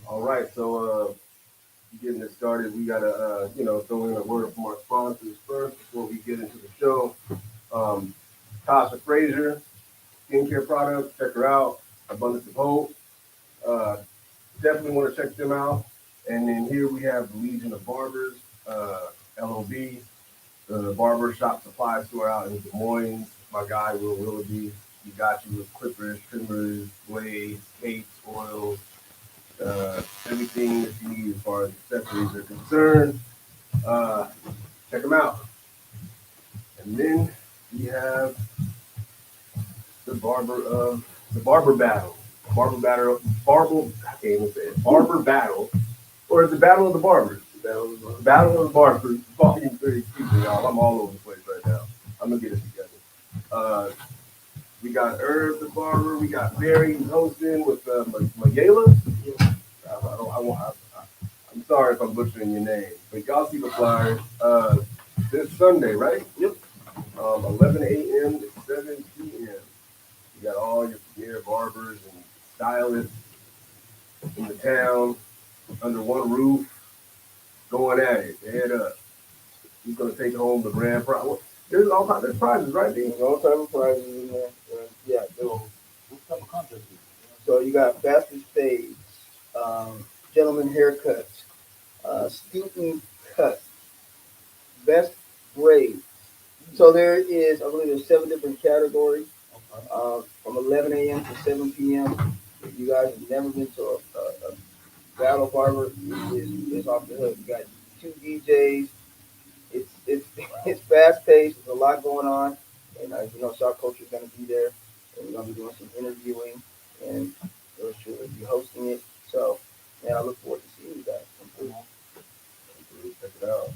All right, so getting this started, we gotta throw in a word from our sponsors first before we get into the show. Um, Tasha Frazier, skincare products, check her out. Abundance of Hope, uh, definitely want to check them out. And then here we have the Legion of Barbers, LOB, the barber shop supply store out in Des Moines. My guy Will Willoughby, he got you with clippers, trimmers, blades, capes, oils, everything that you need as far as accessories are concerned. Uh, Check them out. And then we have the barber battle. Barber battle. I can't even say it. Barber battle. Or is it Battle of the Barbers? Battle of the Barbers. Volume 3. Excuse me, y'all. I'm all over the place right now. I'm gonna get it together. Uh, we got Herb the Barber. We got Barry hosting with Mayela. I'm sorry if I'm butchering your name, but y'all see the flyer. This Sunday, right? Yep. 11 a.m. to 7 p.m. You got all your premier barbers and stylists in the town under one roof, going at it, head up. Who's gonna take home the grand prize? There's all kinds of prizes, right? There's all type of prizes in there. Yeah. So, what type of contest? So you got fastest fades, gentleman haircuts, student cuts, best braids. So there is, I believe, there's 7 different categories. From 11 a.m. to 7 p.m. If you guys have never been to a battle barber, it's off the hook. You got 2 DJs. It's it's fast paced. There's a lot going on, and Shopkulture is going to be there, and we're going to be doing some interviewing, and we'll surely be hosting it. So, man, I look forward to seeing you guys. Check it out.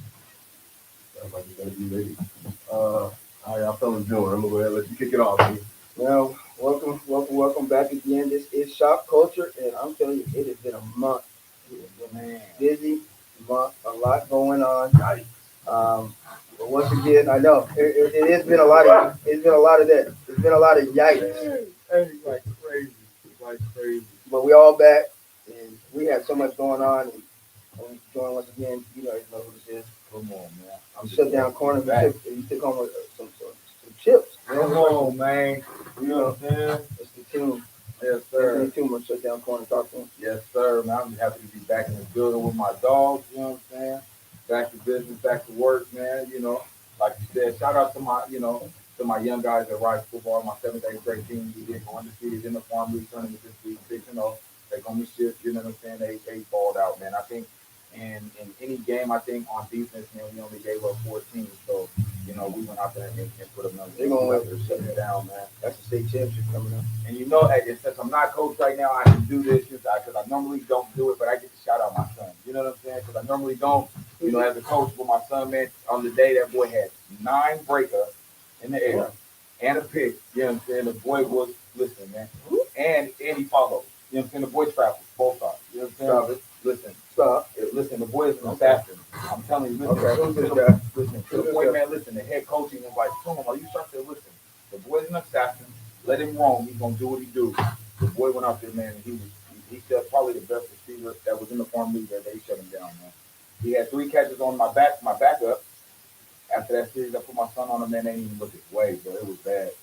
Sounds like you're going to be ready. How y'all fellas doing? I'm gonna go ahead and let you kick it off, man. Well, welcome back again. This is Shopkulture, and I'm telling you, it has been a month. It has been a busy month, a lot going on. But once again, I know it has been a lot of that. It's been a lot of yikes. Hey, like crazy. But we all back, and we have so much going on. And join once again. You guys know who this is. Come on, man. I'm shut down corner. You took home some chips. Come on, man. You know what I'm saying? It's the team. Yes, sir. The team will shut down corner. Talk to him. Yes, sir. Man, I'm happy to be back in the building with my dogs. You know what I'm saying? Back to business, back to work, man. Like you said, shout out to to my young guys that ride football. My 7th, 8th grade team. We did go undefeated in the farm league tournament this week. 6-0. They on the shift. You know what I'm saying? They balled out, man. I think. And in any game, I think on defense, man, we only gave up 14. So, we went out there and put them on. They're going to shut it down, man. That's the state championship coming up. And since I'm not coach right now, I can do this because I normally don't do it, but I get to shout out my son. You know what I'm saying? Because I normally don't, as a coach, but my son, man, on the day that boy had 9 breakups in the air and a pick. You know what I'm saying? The boy was, listen, man. And he followed. You know what I'm saying? The boy travels both sides. You know what I'm saying? Listen. Stop. Listen, the boy is an assassin. I'm telling you, listen, to the boy, man, listen, the head coach was like, come on, are you sure? I said, listen, the boy's an assassin. Let him roam. He's going to do what he do. The boy went out there, man, and he said probably the best receiver that was in the farm league that they shut him down, man. He had 3 catches on my backup. After that series, I put my son on him, man, they didn't even look his way, bro. It was bad.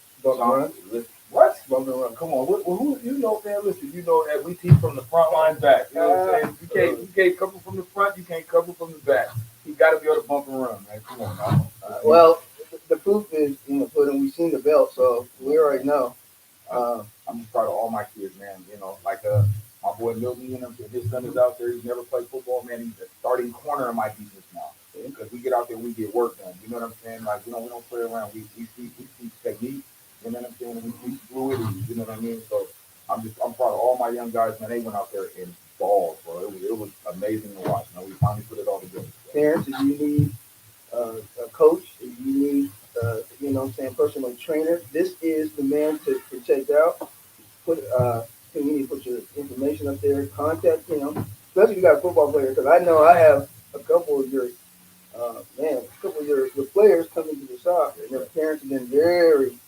What? Bumping around. Come on. Who man? Listen, that we teach from the front line back. You know what I'm saying? You can't cover from the front. You can't cover from the back. You got to be able to bump and run, man. Come on, now. Well, the proof is in the pudding. We've seen the belt, so we already know. I'm just proud of all my kids, man. Like my boy Milton, his son is out there. He's never played football, man. He's a starting corner in my defense now. Because we get out there, we get work done. You know what I'm saying? Like, we don't play around. We see technique. You know what I'm saying? We fluidity. You know what I mean? So I'm proud of all my young guys, man. They went out there and balled, bro. It was amazing to watch. We finally put it all together. Parents, if you need a coach, if you need personal trainer, this is the man to check out. You need to put your information up there. Contact him, especially if you got a football player, because I know I have a couple of your players coming to the shop, and their parents have been very,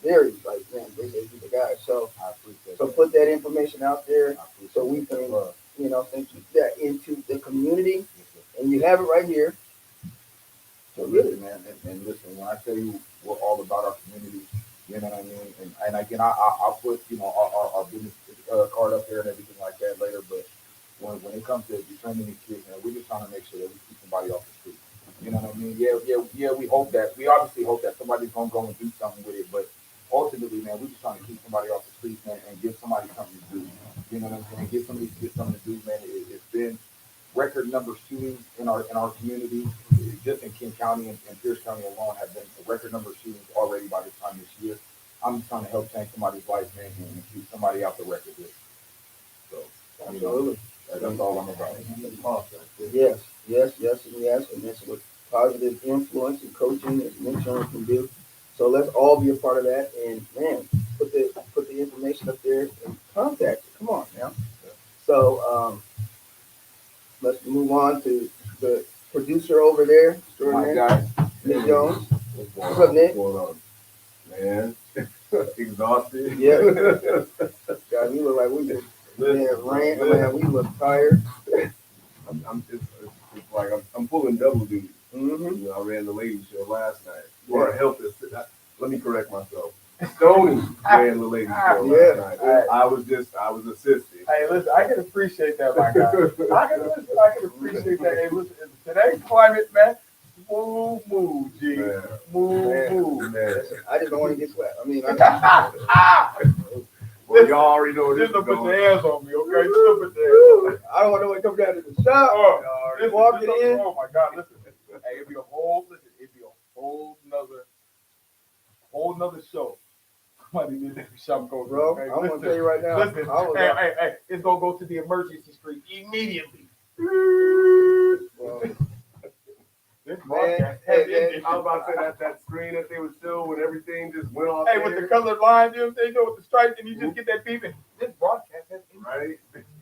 like, man, they the guy. So put that information out there so we can keep that into the community, and you have it right here. So listen, man, and listen, when I tell you we're all about our community, you know what I mean? And again, I'll put, our business card up there and everything like that later, but when it comes to training these kids, man, we're just trying to make sure that we keep somebody off the street. You know what I mean? Yeah, we obviously hope that somebody's going to go and do something with it, but ultimately, man, we're just trying to keep somebody off the street, man, and give somebody something to do. You know what I'm saying? Give somebody something to do, man. It's been record number shootings in our community, just in King County and Pierce County alone, have been a record number of shootings already by this time this year. I'm just trying to help change somebody's life, man, and keep somebody out the record list. So, Absolutely. That's all I'm about. Yes, yes, yes, and yes, and that's what positive influence and coaching and mentoring can do. So let's all be a part of that. And man, put the information up there and contact it. Come on now. So let's move on to the producer over there, My guy, Nick Jones. What's up, Nick? What's going on, man? Exhausted. Yeah. Guys, we look like we just man, we look tired. I'm just it's like I'm pulling double duty. Mm-hmm. I ran the ladies show last night. Or helped us. Let me correct myself. Stoney ran the ladies show last night. I was assisting. Hey, listen, I can appreciate that, my guy. I can appreciate that. Hey, listen, today's climate, man, move, G. Man. Move. Man. I just don't want to get swept. I mean, well, y'all already know this. Just don't put your hands on me, okay? Just don't put your hands on me. I don't want to know what comes down to the shop. Just walk it in. Oh my God, listen. Hey, it'd be a whole nother show. Somebody did that shop go, bro. Okay? I'm gonna tell you right now. Listen, hey, it's gonna go to the emergency street immediately. Well, This man, I was about to say that screen that they would show when everything just went off. Hey, with the colored line, you know what I'm saying? With the stripes, and you just get that beeping. This broadcast has ended. Right?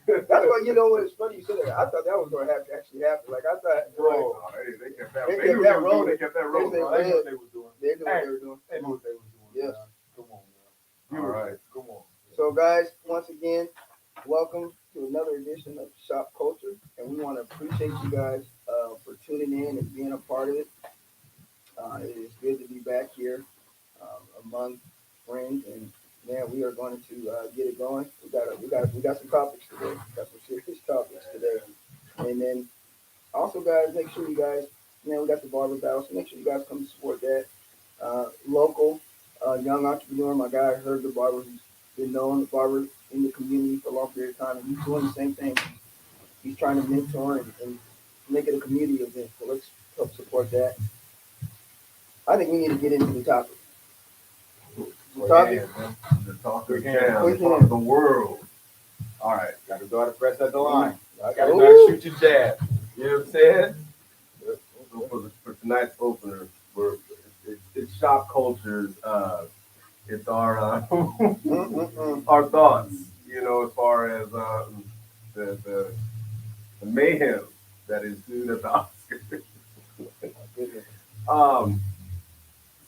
That's why it's funny you said that. I thought that was gonna actually happen. Like I thought, Bro, they kept that. They kept that rolling. They kept that rolling. They knew what they were doing. They knew what they were doing. They knew what they were doing. Yes. Man. Come on, man. All right. Come on. So, guys, once again, welcome to another edition of Shop Culture, and we want to appreciate you guys for tuning in and being a part of it. It is good to be back here among friends, and man, we are going to get it going. We got some topics today. Got some serious topics today, and then also, guys, make sure you guys, man, we got the barber battle, so make sure you guys come support that. Local young entrepreneur, my guy, heard the barber, who's been known the barber in the community for a long period of time, and he's doing the same thing. He's trying to mentor and make it a community event. So let's help support that. I think we need to get into the topic. The talk of town, the talk of the world. All right, got to go out and press at the line. I Got to shoot your jab. You know what I'm saying? For tonight's opener, it's Shop Culture's. It's our our thoughts, as far as the mayhem that ensued at the Oscars.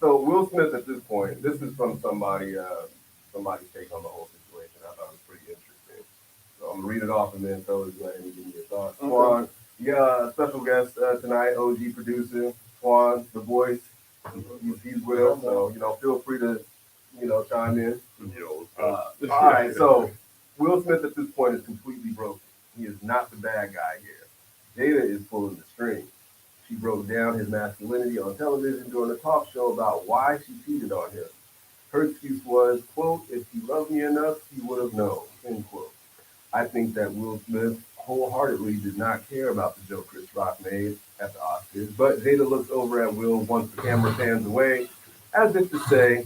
So Will Smith at this point, this is from somebody's take on the whole situation. I thought it was pretty interesting. So I'm gonna read it off and then fellas go ahead and give me your thoughts. Okay. Swan, you got a special guest tonight, OG producer, Swan, the voice. He's with us, so feel free to chime in. All right, so Will Smith at this point is completely broken. He is not the bad guy here. Jada is pulling the strings. She broke down his masculinity on television during a talk show about why she cheated on him. Her excuse was, quote, if he loved me enough, he would have known, end quote. I think that Will Smith wholeheartedly did not care about the joke Chris Rock made at the Oscars, but Jada looks over at Will once the camera pans away, as if to say,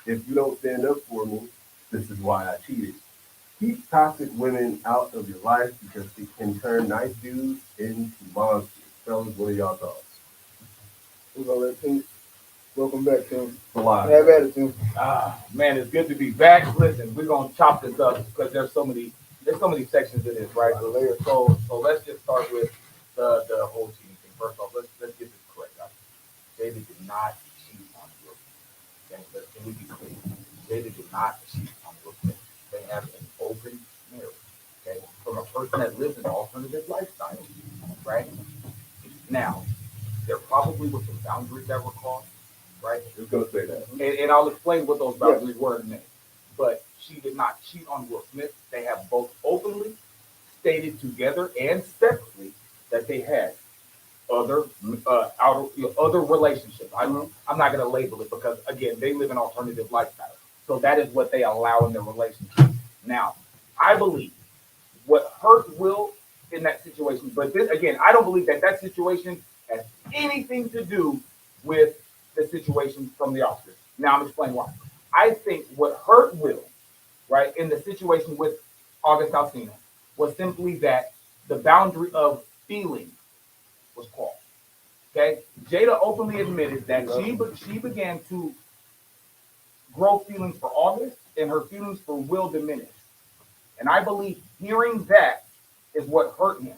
if you don't stand up for me, this is why I cheated. Keep toxic women out of your life because they can turn nice dudes into monsters. Fellas, what are y'all thoughts? We're gonna let Tim. Welcome back, Tim. Alive. Have at it, Tim. Man, it's good to be back. Listen, we're gonna chop this up because there's so many sections to this, right? So let's just start with the whole cheating thing. First off, let's get this correct. Jada did not cheat on Will Smith. Can we be clear? Jada did not cheat on Will Smith. They have an open marriage. Okay, from a person that lives an alternative lifestyle, right? Now, there probably were some boundaries that were crossed, right? I was gonna say that. And I'll explain what those boundaries were in a minute. But she did not cheat on Will Smith. They have both openly stated together and separately that they had other other relationships. I'm not going to label it because again, they live an alternative lifestyle. So that is what they allow in their relationship. Now, I believe what hurt Will in that situation, but this again, I don't believe that situation has anything to do with the situation from the Oscars. Now I'm explaining why. I think what hurt Will, right, in the situation with August Alsina was simply that the boundary of feeling was crossed. Okay, Jada openly admitted that she began to grow feelings for August, and her feelings for Will diminished. And I believe hearing that is what hurt him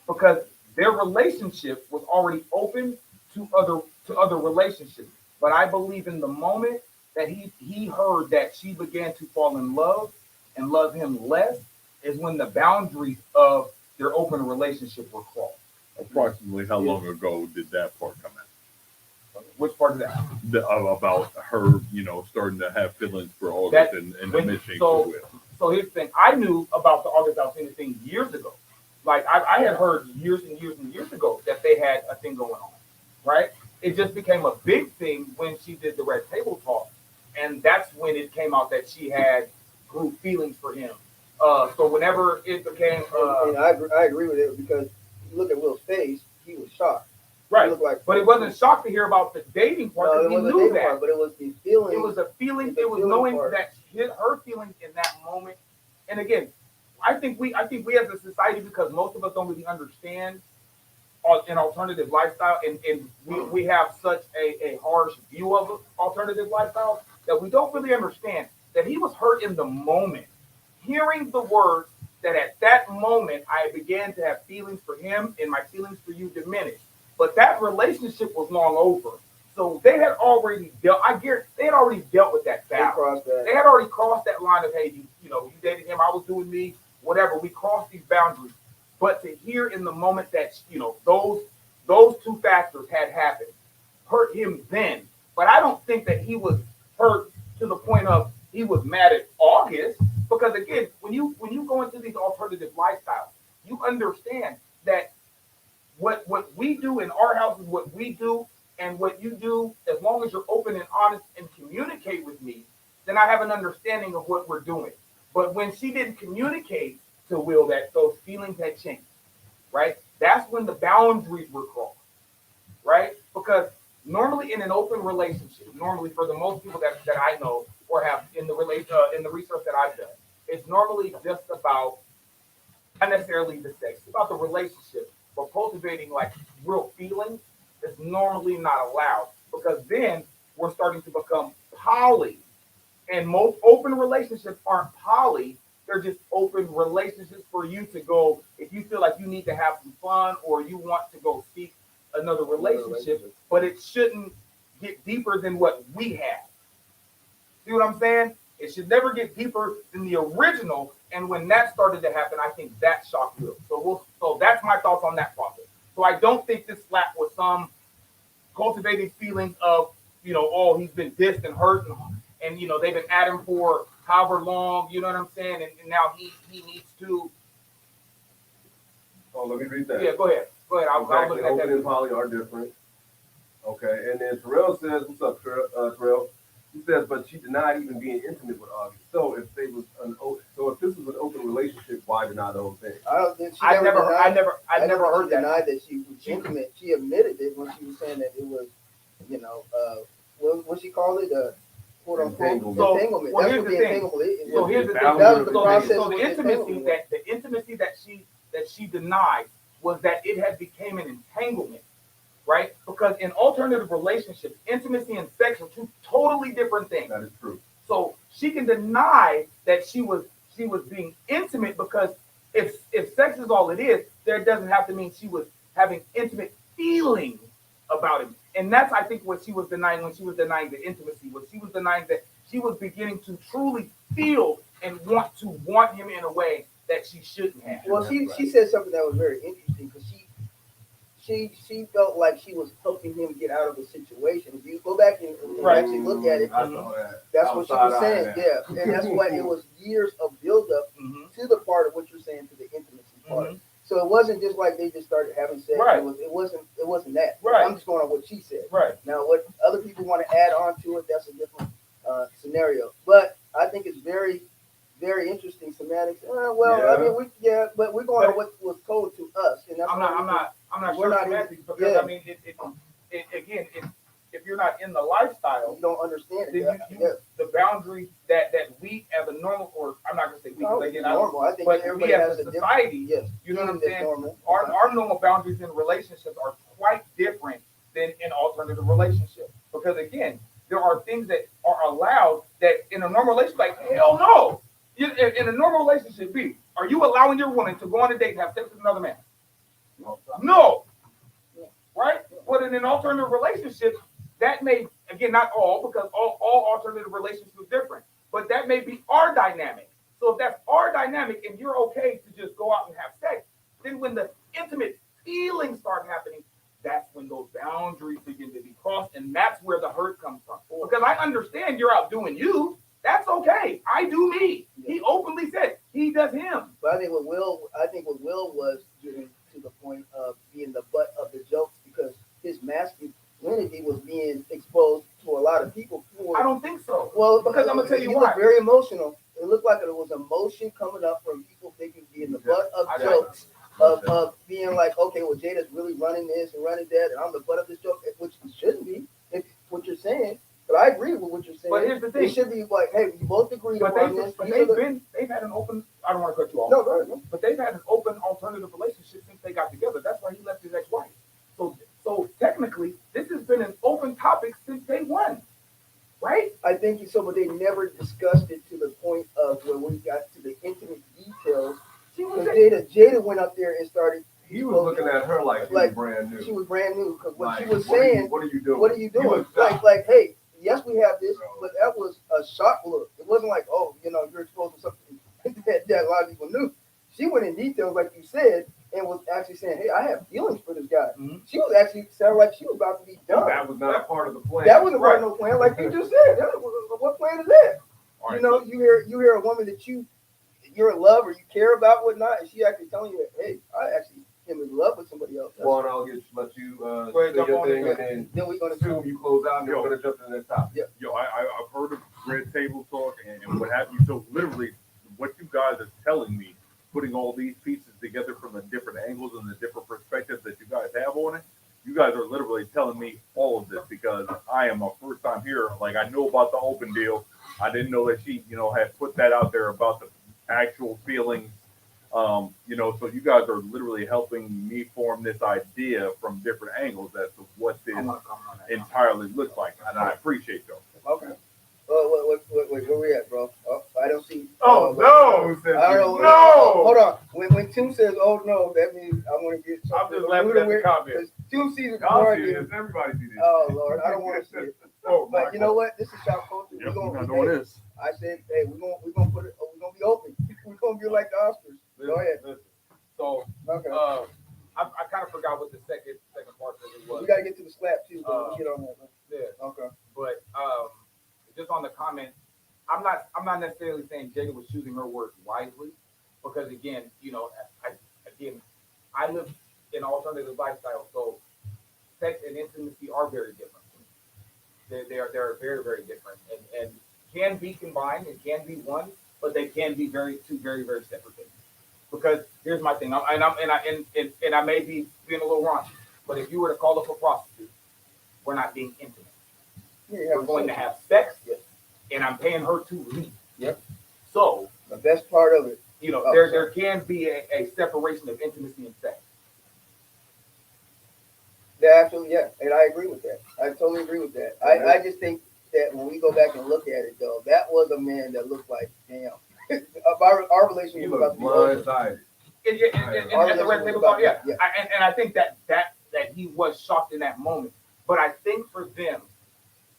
because their relationship was already open to other relationships. But I believe in the moment that he heard that she began to fall in love and love him less is when the boundaries of their open relationship were crossed. Approximately how long ago did that part come out? Which part of that? About her, starting to have feelings for August and admitting to Will. So here's the thing. I knew about the August Alsina thing years ago. Like I had heard years and years and years ago that they had a thing going on, right? It just became a big thing when she did the Red Table Talk, and that's when it came out that she had grew feelings for him. So whenever it became, and I agree with it because you look at Will's face, he was shocked. Right, but it wasn't shocked to hear about the dating part because he knew that. Part, but it was the feeling. It was a feeling. It was knowing part. That her feelings in that moment. And again, I think we as a society, because most of us don't really understand an alternative lifestyle, and we have such a harsh view of alternative lifestyle that we don't really understand that he was hurt in the moment. Hearing the words that at that moment I began to have feelings for him and my feelings for you diminished. But that relationship was long over. So they had already dealt, they had already dealt with that battle. They had already crossed that line of, hey, you dated him, I was doing me, whatever. We crossed these boundaries. But to hear in the moment that, those two factors had happened, hurt him then. But I don't think that he was hurt to the point of he was mad at August. Because again, when you go into these alternative lifestyles, you understand that what we do in our house is what we do, and what you do, as long as you're open and honest and communicate with me, then I have an understanding of what we're doing. But when she didn't communicate to Will that those feelings had changed, right? That's when the boundaries were crossed, right? Because normally in an open relationship, normally for the most people that I know or have in the research that I've done, it's normally just about not necessarily the sex, it's about the relationship. But cultivating like real feelings is normally not allowed because then we're starting to become poly. And most open relationships aren't poly. They're just open relationships for you to go, if you feel like you need to have some fun or you want to go seek another relationship, but it shouldn't get deeper than what we have. See what I'm saying? It should never get deeper than the original. And when that started to happen, I think that shocked Will. So that's my thoughts on that process. So I don't think this slap was some cultivated feeling of, oh, he's been dissed and hurt and they've been at him for however long, you know what I'm saying? And now he needs to. Oh, let me read that. Yeah, go ahead. I'll exactly. look at Open that. and poly are different. Okay, and then Terrell says, what's up, Terrell? He says, but she denied even being intimate with August. So if this was an open relationship, why deny the whole thing? I never heard that. Denied that she was intimate. She admitted it when she was saying that it was, what she called it, quote unquote entanglement. Well, that's here's what the the thing. entanglement is. So here's the thing. That was the process. So the intimacy that she denied was that it had became an entanglement. Right? Because in alternative relationships, intimacy and sex are two totally different things. That is true. So she can deny that she was being intimate because if sex is all it is, there doesn't have to mean she was having intimate feelings about him. And that's, I think, what she was denying when she was denying the intimacy. Was she was denying that she was beginning to truly feel and want him in a way that she shouldn't have. Well, she said something that was very interesting because she felt like she was helping him get out of a situation. If you go back and actually look at it, I saw that. that's what she was saying. Yeah, and that's why it was years of buildup to the part of what you're saying, to the intimacy part. So it wasn't just like they just started having sex. Right. It wasn't that. Right. I'm just going on what she said. Right. Now, what other people want to add on to it, that's a different scenario. But I think it's very, very interesting semantics. I mean, but we're going on what was told to us, and that's I'm not we're sure not semantics because I mean, it again, if you're not in the lifestyle, you don't understand it. Then the boundaries that we as a normal, or I'm not gonna say we, No, again, normal. I think but everybody we as has a society, you know what I'm saying? Normal. Our normal boundaries in relationships are quite different than in alternative relationships because again, there are things that are allowed that in a normal relationship, like hell no. In a normal relationship, are you allowing your woman to go on a date and have sex with another man? No. Right? But in an alternative relationship, that may, again, not all, because all alternative relationships are different, but that may be our dynamic. So if that's our dynamic and you're okay to just go out and have sex, then when the intimate feelings start happening, that's when those boundaries begin to be crossed, and that's where the hurt comes from. Because I understand you're out doing you. That's okay. I do me. He openly said he does him. But I think what Will was getting to the point of being the butt of the jokes because his masculinity was being exposed to a lot of people. I don't think so. Well, because I'm gonna tell you he why. was very emotional. It looked like it was emotion coming up from people thinking being the butt of jokes. Of being like, okay, well, Jada's really running this and running that, and I'm the butt of this joke, which it shouldn't be, if what you're saying. But I agree with what you're saying. But here's the thing. It should be like, hey, we both agree on this. But they've had an open, I don't want to cut you off. No, go ahead. But they've had an open alternative relationship since they got together. That's why he left his ex-wife. So technically, this has been an open topic since day one. Right? I think so, but they never discussed it to the point of where we got to the intimate details. Because Jada went up there and started. He was looking at her like she was brand new. She was brand new because what like, she was saying. What are you doing? What are you doing? Like, hey, yes, we have this, but that was a shock look. It wasn't like, oh, you're exposed to something that a lot of people knew. She went in details, like you said, and was actually saying, hey, I have feelings for this guy. Mm-hmm. She was actually sounded like she was about to be done. That was not a part of the plan. That wasn't part of no plan, like you just said. What plan is that? Right, you hear a woman that you're in love or you care about, whatnot, and she actually telling you, hey, I actually am in love with somebody else. Well, and I'll let you say your thing, and then we're going to assume you close out, and then we're going to jump to the next topic. Yeah. I've heard of red table talk and what have you. So literally, what you guys are telling me, putting all these pieces together from the different angles and the different perspectives that you guys have on it, you guys are literally telling me all of this because I am a first time here. Like, I know about the open deal. I didn't know that she, had put that out there about the actual feelings. So you guys are literally helping me form this idea from different angles as to what this entirely looks like, and I appreciate those. Okay. Wait, where we at, bro? Oh, I don't see. Oh no! I don't know. No! Hold on. When Tim says, "Oh no," that means I want to get. I'm just laughing at the comments. Tim sees it. Everybody sees it. Oh Lord, I don't want to see it. But you know what? This is Shopkulture. Yep, we're know what it is. I said, hey, we're gonna put it. We're gonna be open. We're gonna be like the Oscars. Go ahead. So, okay. I kind of forgot what the second part of it was. We gotta get to the slap too. We'll get on that. Yeah. Okay. But just on the comment, I'm not necessarily saying Jada was choosing her words wisely, because again, I live in an alternative lifestyle, so sex and intimacy are very different. They are very, very different, and can be combined and can be one, but they can be two very, very separate things. Because here's my thing, and I may be being a little raunchy, but if you were to call up a prostitute, we're not being intimate. Yeah, we're going to have sex, and I'm paying her to leave. Yep. So the best part of it, there can be a separation of intimacy and sex. Yeah, absolutely, yeah, and I agree with that. I totally agree with that. I just think that when we go back and look at it, though, that was a man that looked like, damn, our relationship was about to be over. And the red table talk, yeah. And I think that he was shocked in that moment. But I think for them,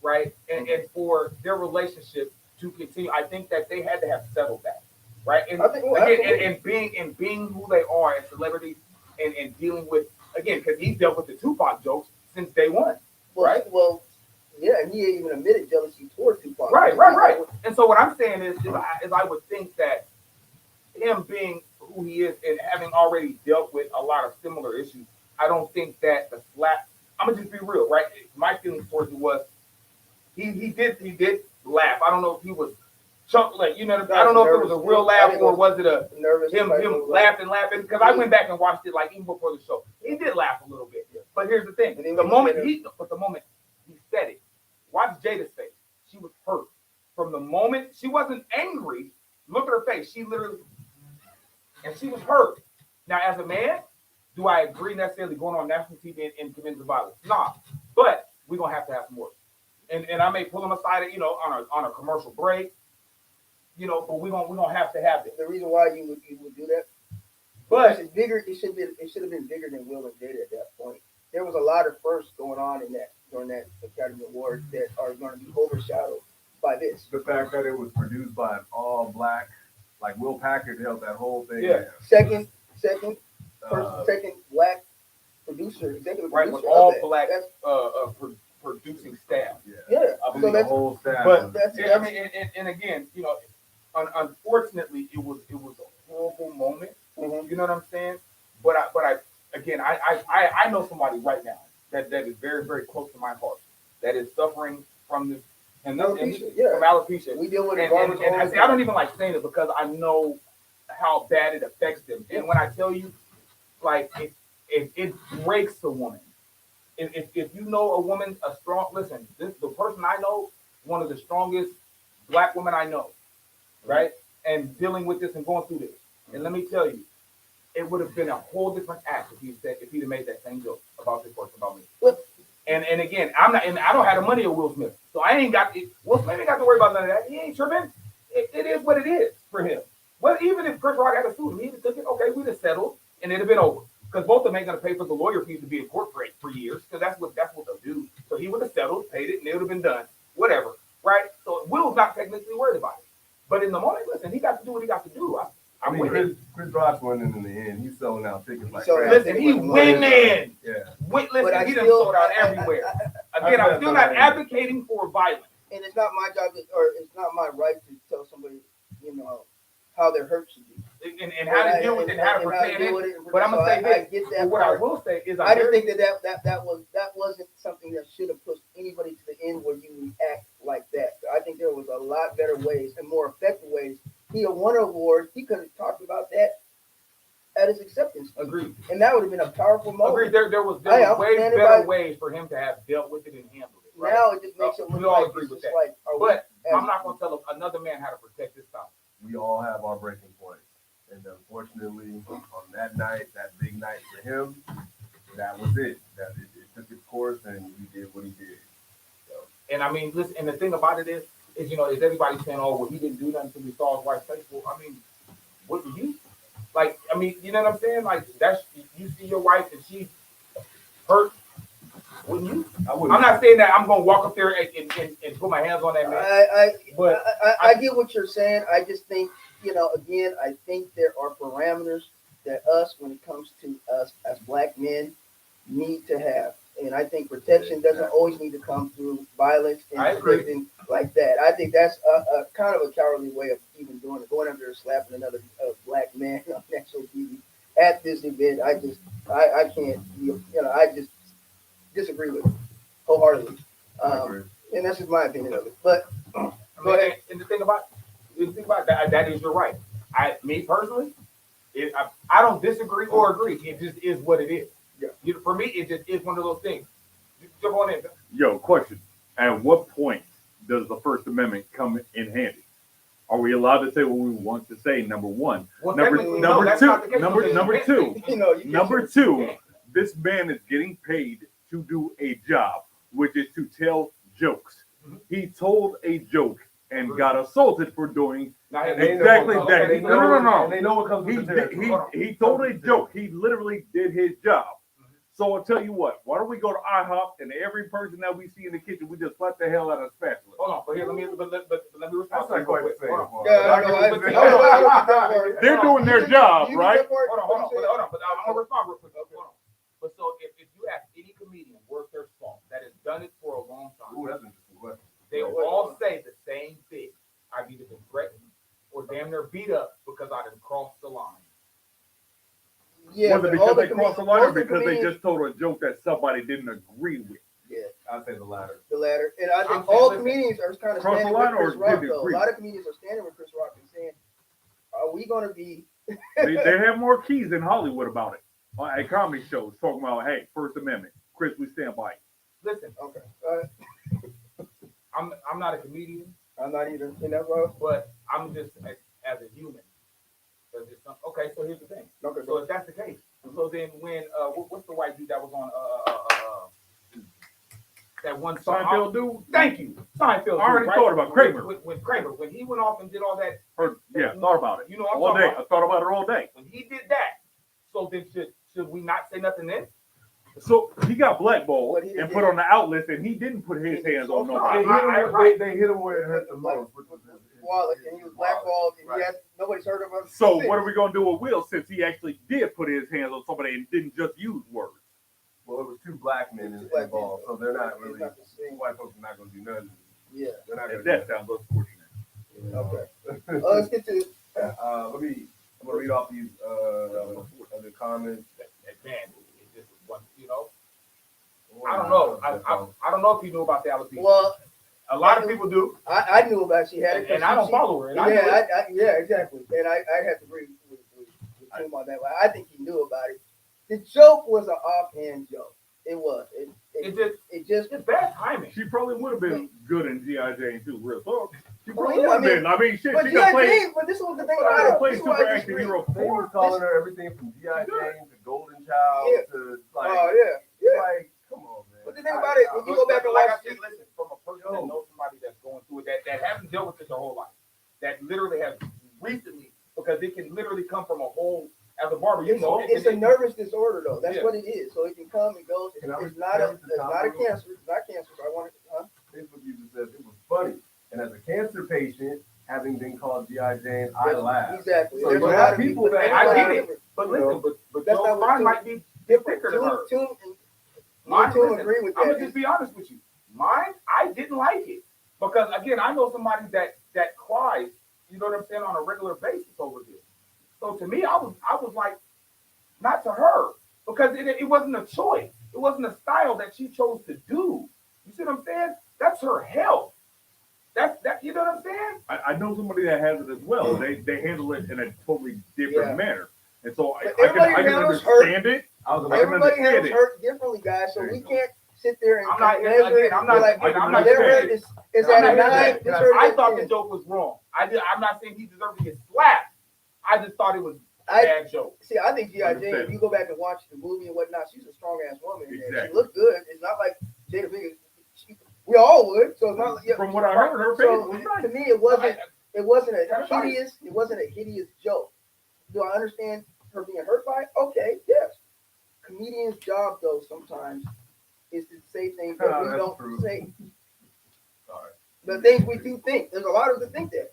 right, and for their relationship to continue, I think that they had to have settled that. right? And I think, well, again, absolutely. and being who they are as celebrities, and dealing with, again, because he dealt with the Tupac jokes since day one, right? Well, yeah, and he even admitted jealousy towards Tupac. Right. And so what I'm saying is I would think that him being who he is and having already dealt with a lot of similar issues, I don't think that the slap. I'm gonna just be real, right? My feelings towards it was he did laugh. I don't know if he was chunk like I don't know if it was a real laugh or was it a nervous him laughing because I went back and watched it like even before the show. He did laugh a little bit, but here's the thing: the moment he said it, watch Jada's face. She was hurt from the moment she wasn't angry. Look at her face. She literally, and she was hurt. Now, as a man, do I agree necessarily going on national TV and committing violence? Nah, but we're gonna have to have some work. And I may pull him aside, on a commercial break, but we're gonna have to have it. The reason why you would do that, but it's bigger. It should have been bigger than Will and Jada at that point. There was a lot of firsts going on during that Academy Award that are going to be overshadowed by this. The fact that it was produced by an all black, like Will Packard held that whole thing. Yeah. Second black producer, executive right, producer, with all of that. black producing staff. Yeah. I So believe the whole staff. But that's- I mean, and again, unfortunately, it was a horrible moment. Mhm. You know what I'm saying? But I know somebody right now that is very, very close to my heart that is suffering from this and Alopecia, yeah. from alopecia. We deal with it. And I don't even like saying it because I know how bad it affects them. And when I tell you, like it breaks a woman. If you know a woman, the person I know, one of the strongest black women I know, right? And dealing with this and going through this. And let me tell you, it would have been a whole different act if he'd have made that same joke about this person, about me. And again, I don't have the money of Will Smith, so I ain't got Will Smith ain't got to worry about none of that. He ain't tripping. It is what it is for him. But even if Chris Rock had a suit him, he'd have took it. Okay, we'd have settled, and it'd have been over. Because both of them ain't gonna pay for the lawyer fees to be in court for 3 years, because that's what they'll do. So he would have settled, paid it, and it would have been done. Whatever, right? So Will's not technically worried about it. But in the moment, listen, he got to do what he got to do. I'm with it. Chris Rock's winning in the end. He's selling out tickets like selling crazy. Listen, he winning. Yeah. Listen, he done sold out everywhere. Again, I'm still not advocating for violence. And it's not my job it's not my right to tell somebody, how their hurt should be. And how to deal with it and how to prepare it. But I'm gonna say I this. get that. What I will say is I just think that wasn't something that should have pushed anybody to the end where you react like that. I think there was a lot better ways and more effective ways. He had won an award. He could have talked about that at his acceptance. Agreed. And that would have been a powerful moment. Agreed. There was way better ways for him to have dealt with it and handled it. Right? Now it just makes it look we all like agree with it's that. like, but I'm not gonna tell another man how to protect his spouse. We all have our breaking points. And unfortunately, on that night, that big night for him, that was it. That it took its course, and he did what he did. So. And I mean, listen. And the thing about it is is everybody saying, "Oh, well, he didn't do nothing until he saw his wife's face." Well, I mean, what did you? Like, I mean, you know what I'm saying? Like, that's you see your wife and she hurt. Wouldn't you? I'm not saying that I'm gonna walk up there and put my hands on that man. I get what you're saying. I just think, again, I think there are parameters that when it comes to us as black men, need to have. And I think protection doesn't always need to come through violence and everything like that. I think that's a kind of a cowardly way of even doing it, going up there and slapping another black man on national TV at this event. I can't, I just disagree with it wholeheartedly. And that's just my opinion of it. But go ahead. And the thing about that is you're right. Me personally, I don't disagree or agree. It just is what it is. Yeah. For me, it just is one of those things. Jump on in. Yo, question. At what point does the First Amendment come in handy? Are we allowed to say what we want to say? Number one. Well, number two. Number two. Yeah. This man is getting paid to do a job, which is to tell jokes. Mm-hmm. He told a joke and got assaulted for doing exactly that. No. They know what comes with the He told a joke. He literally did his job. So I'll tell you what. Why don't we go to IHOP and every person that we see in the kitchen, we just slap the hell out of a spatula. Hold on, but here, let me respond. That's not quite the same. Hold on. Yeah, I know. I don't get that part. They're doing their job, You get right? that part? Hold on. What you But I'm gonna respond real quick. Okay. Hold on. But so if you ask any comedian worth their salt that has done it for a long time, Ooh, that's interesting question. they all say the same thing. I've either been threatened or damn near beat up because I done crossed the line. Yeah, Was it but all because they the crossed the comedians- line or most of the because they comedians- just told a joke that somebody didn't agree with? Yeah, I'd say the latter. the latter. And I I'm think saying, all listen, comedians are kind of cross the standing line with Chris or Rock, did though. A agree? lot of comedians are standing with Chris Rock and saying, are we going to be... They have more keys in Hollywood about it. At comedy shows talking about, hey, First Amendment, Chris, we stand by it. Listen, Okay. I'm not a comedian, I'm not either in that role. but I'm just as a human. Okay, so here's the thing. Okay, So if that's the case, so then when what's the white dude that was on that one song? Seinfeld dude? Thank you, Seinfeld. I already dude, thought about Kramer. When Kramer, when he went off and did all that, Thought about it. You know what I'm all talking day. about. I thought about it all day. when he did that, so then should we not say nothing then? So he got blackballed But he and didn't put get- on the outlist, and he didn't put his hands on They nobody. They hit him where it hurt the most. Wallet, and he was blackballed, and he had nobody's heard of him. So what are we gonna do with Will since he actually did put his hands on somebody and didn't just use words? Well, it was two black men Two black involved, men. so they're not It's really. not the same. White folks are not going to do nothing. Yeah. They're not going And to. that sounds unfortunate. Okay. Let's get to I'm gonna read off these other comments. Man, it just one, I don't know. I don't know if you knew about the alopecia. well. A lot of people do, I knew about she had it, and I don't follow her. And I Yeah, knew it. yeah, exactly. And I have to agree with Tim on that. I think he knew about it. The joke was an offhand joke. It was. It just It's bad timing. She probably would have been good in G.I. Jane too, real talk. She Well, probably yeah, would have been. I mean, shit, But she could play. G.I. but this was the thing She about could it. play This is why Super I Action disagree. Hero They 4. was calling her everything from G.I. Jane to Golden Child Yeah. to like, Oh yeah. like, come on, man. But the thing about it, when you go back and like watch I said, listen, from a person that knows somebody that's going through it, that hasn't dealt with it their whole life, that literally has recently, because it can literally come from a whole, as a barber, it's a nervous disorder though. That's Yeah. what it is. So it can come and goes. It's not a cancer. It's not cancer. So I want to. Facebook user says it was funny, and as a cancer patient, having been called G.I. Jane, I laughed. Exactly. So There's you a have lot of people people that- I everybody get it. different. But You listen, know, but that's Joe not what Fine Tim- might be Different. thicker than her. Mine Listen, agree with I'm that. gonna just be honest with you. Mine, I didn't like it because again, I know somebody that cries. You know what I'm saying, on a regular basis over this. So to me, I was like, not to her because it wasn't a choice. It wasn't a style that she chose to do. You see what I'm saying? That's her health. That you know what I'm saying? I know somebody that has it as well. They handle it in a totally different Yeah. manner, and so I Everybody can handles understand it. I was about Everybody understand handles it. hurt differently, guys. So we can't sit there and I'm not- measure it. again, I'm not- Like, I'm not their saying- hurt is I'm at not a 9. saying- This hurt I is thought at the 10. joke was wrong. I'm not saying he deserved to get slapped. I just thought it was a I bad joke. see. I think G.I. Jane. Understand. If you go back and watch the movie and whatnot, she's a strong ass woman. In there. She Exactly. looked good. It's not like Jada Pinkett. We all would. So it's not like, yeah. From what I heard, her face So was to nice. me, it wasn't a That's right. hideous. It wasn't a hideous joke. Do I understand her being hurt by it? Okay, yes. Comedian's job, though, sometimes is to say things that we That's don't true. say. Sorry. The things we do think. There's a lot of us that think that.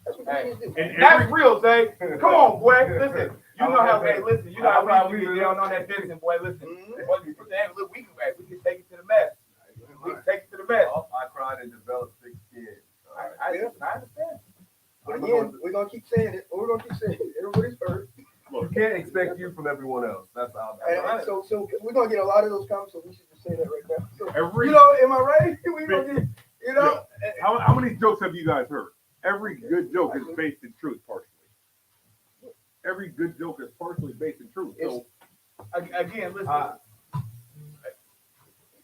That's what Hey, comedians do. And That's real, Zay. Come on, boy. Listen. You know how, hey, listen. You know how we get down on that business, boy. Listen. Mhm. Boy, you put the hand, look, we can take it to the mess. We can take it to the mess. I cried and developed 6 kids. I understand. But again, we're gonna keep saying it. We're gonna keep saying it. Everybody's hurt. You can't expect you from everyone else. That's how. And so we're gonna get a lot of those comments. So we should just say that right now. So, Every am I right? We gonna get, how many jokes have you guys heard? Every good joke is based in truth, partially. Every good joke is partially based in truth. So Again, listen.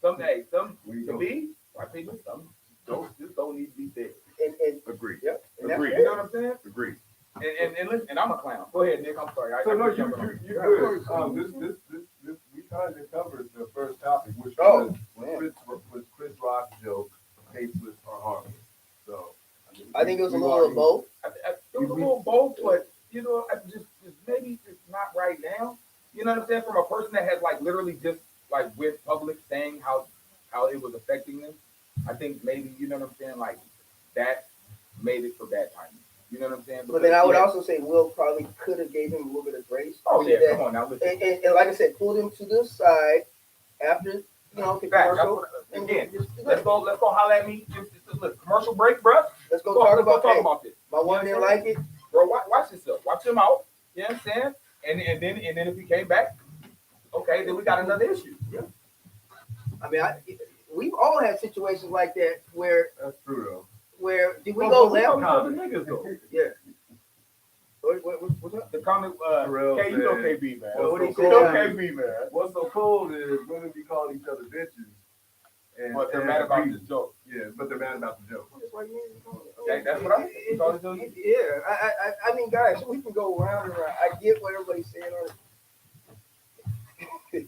To me, I think some jokes just don't need to be said. and agreed. yep. And Agreed. You know what I'm saying? Agreed. And listen, and I'm a clown. Go ahead, Nick. I'm sorry. So no, I- you're good. This we kind of covered the first topic, which Oh, was Chris Rock's joke, tasteless or harmless. So I think it was a little of both. It was a little both, but I just maybe just not right now. You know what I'm saying? From a person that has like literally just like with public saying how it was affecting them, I think maybe you know what I'm saying, like that made it for bad timing. You know what I'm saying? But then I would Yeah. also say Will probably could have gave him a little bit of grace. Oh Say yeah, that, come on now. Listen. and like I said, pulled him to the side after the Back, commercial. again, let's go holler at me. Look, commercial break, bro. Let's go talk about this. My one didn't like it. Bro, watch yourself. Watch him out. You know what I'm saying? And then if he came back, okay, then we got another issue. Yeah. I mean, we've all had situations like that where That's true though. where did we go left? Niggas though. Yeah. What's up? The comment, Terrell K, you know said- KB, man. Well, what he You said, know yeah. KB, man. What's so cool is women be calling each other bitches. And, But they're and mad about we- this joke. Yeah, but they're mad about the joke. That's what I thought it was. Yeah, I mean, guys, we can go around and around. I get what everybody's saying on it.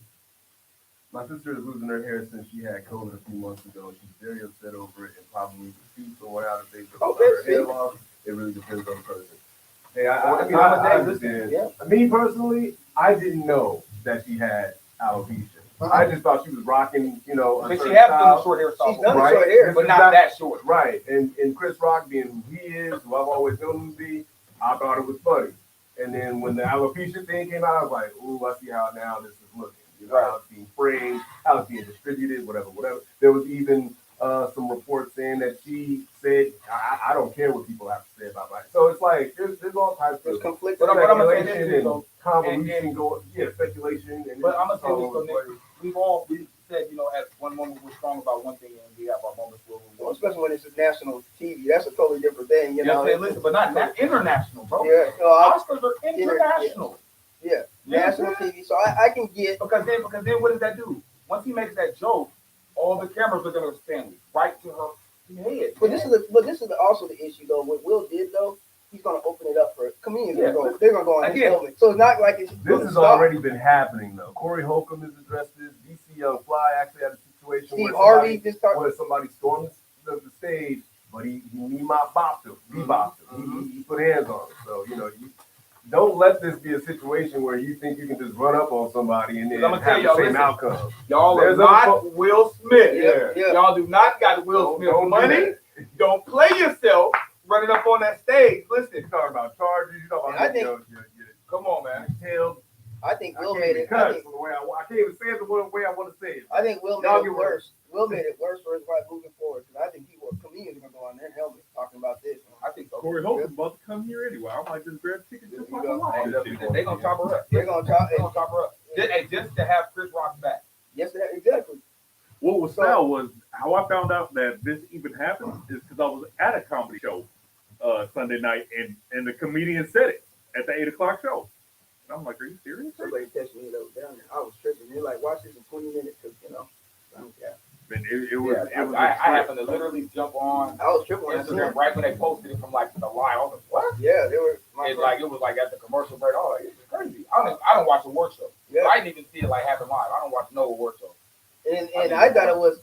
My sister is losing her hair since she had COVID a few months ago. She's very upset over it and probably would shoot someone out if they took her hair off. It really depends on the person. Hey, I understand. Yeah. Me personally, I didn't know that she had alopecia. I just thought she was rocking, a But she certain has done the style. short hair style. She's done Right. the short hair. But not that short. Right, and Chris Rock being who he is, who I've always known him to be, I thought it was funny. And then when the alopecia thing came out, I was like, ooh, I see how now this is looking. How it's being framed, how it's being distributed, whatever. There was even some reports saying that she said, I don't care what people have to say about it. So it's like, there's all types There's of conflict. But I'm gonna say speculation this, and though. convolution going, speculation. And But I'm gonna say all this, over the though, place. Nick. We said, at one moment we're strong about one thing, and we have our moments where we Well, especially when it's national TV, that's a totally different thing. You know what I'm saying? Listen, but not international, bro. Yeah, Oscars are international. yeah, You know what I'm national saying? TV. So I can get. Because then what does that do? Once he makes that joke, all the cameras are gonna stand right to her head. But this is also the issue though. What Will did though, he's gonna open it up for comedians. Yeah. They're gonna go on his Again, helmet. So it's not like it's. This has already been happening though. Corey Holcomb has addressed this. DC Young Fly actually had a situation Steve Harvey just talked. where somebody stormed the stage, but he bopped him. He bopped him. He put hands on him. So you don't let this be a situation where you think you can just run up on somebody and then I'm gonna tell have y'all, the same listen. outcome. Y'all There's are not Will Smith. Yeah. Y'all do not got Will Smith Don't do money. that. Don't play yourself running up on that stage. Listen, You talking about charges? You talking And I about think- your come on, man. tail? I think I Will can't made even it. cuss the way I can't even say it the way I want to say it. I think Will made Y'all it get worse. Will made it worse for his wife moving forward because I think comedians are gonna go on their helmet talking about this. I think so. Corey Holcomb about to come here anyway. I might just grab tickets just There like you a go. lot. They gonna chop her up. They're gonna talk. They gonna chop her up. Just to have Chris Rock back. Yes, exactly. What was foul was how I found out that this even happened is because I was at a comedy show Sunday night and the comedian said it at the 8:00 show. And I'm like, are you serious? Somebody texted me that was down there. I was tripping. They're like, watch this in 20 minutes because yeah. And it was. I happened to literally jump on I was tripping when I seen Instagram it. right when they posted it from like the live. I was like, what? Yeah, they were. It was like at the commercial break. I was like, this is crazy. I don't watch award show. Yeah. I didn't even see it like happen live. I don't watch no award show. And I thought it was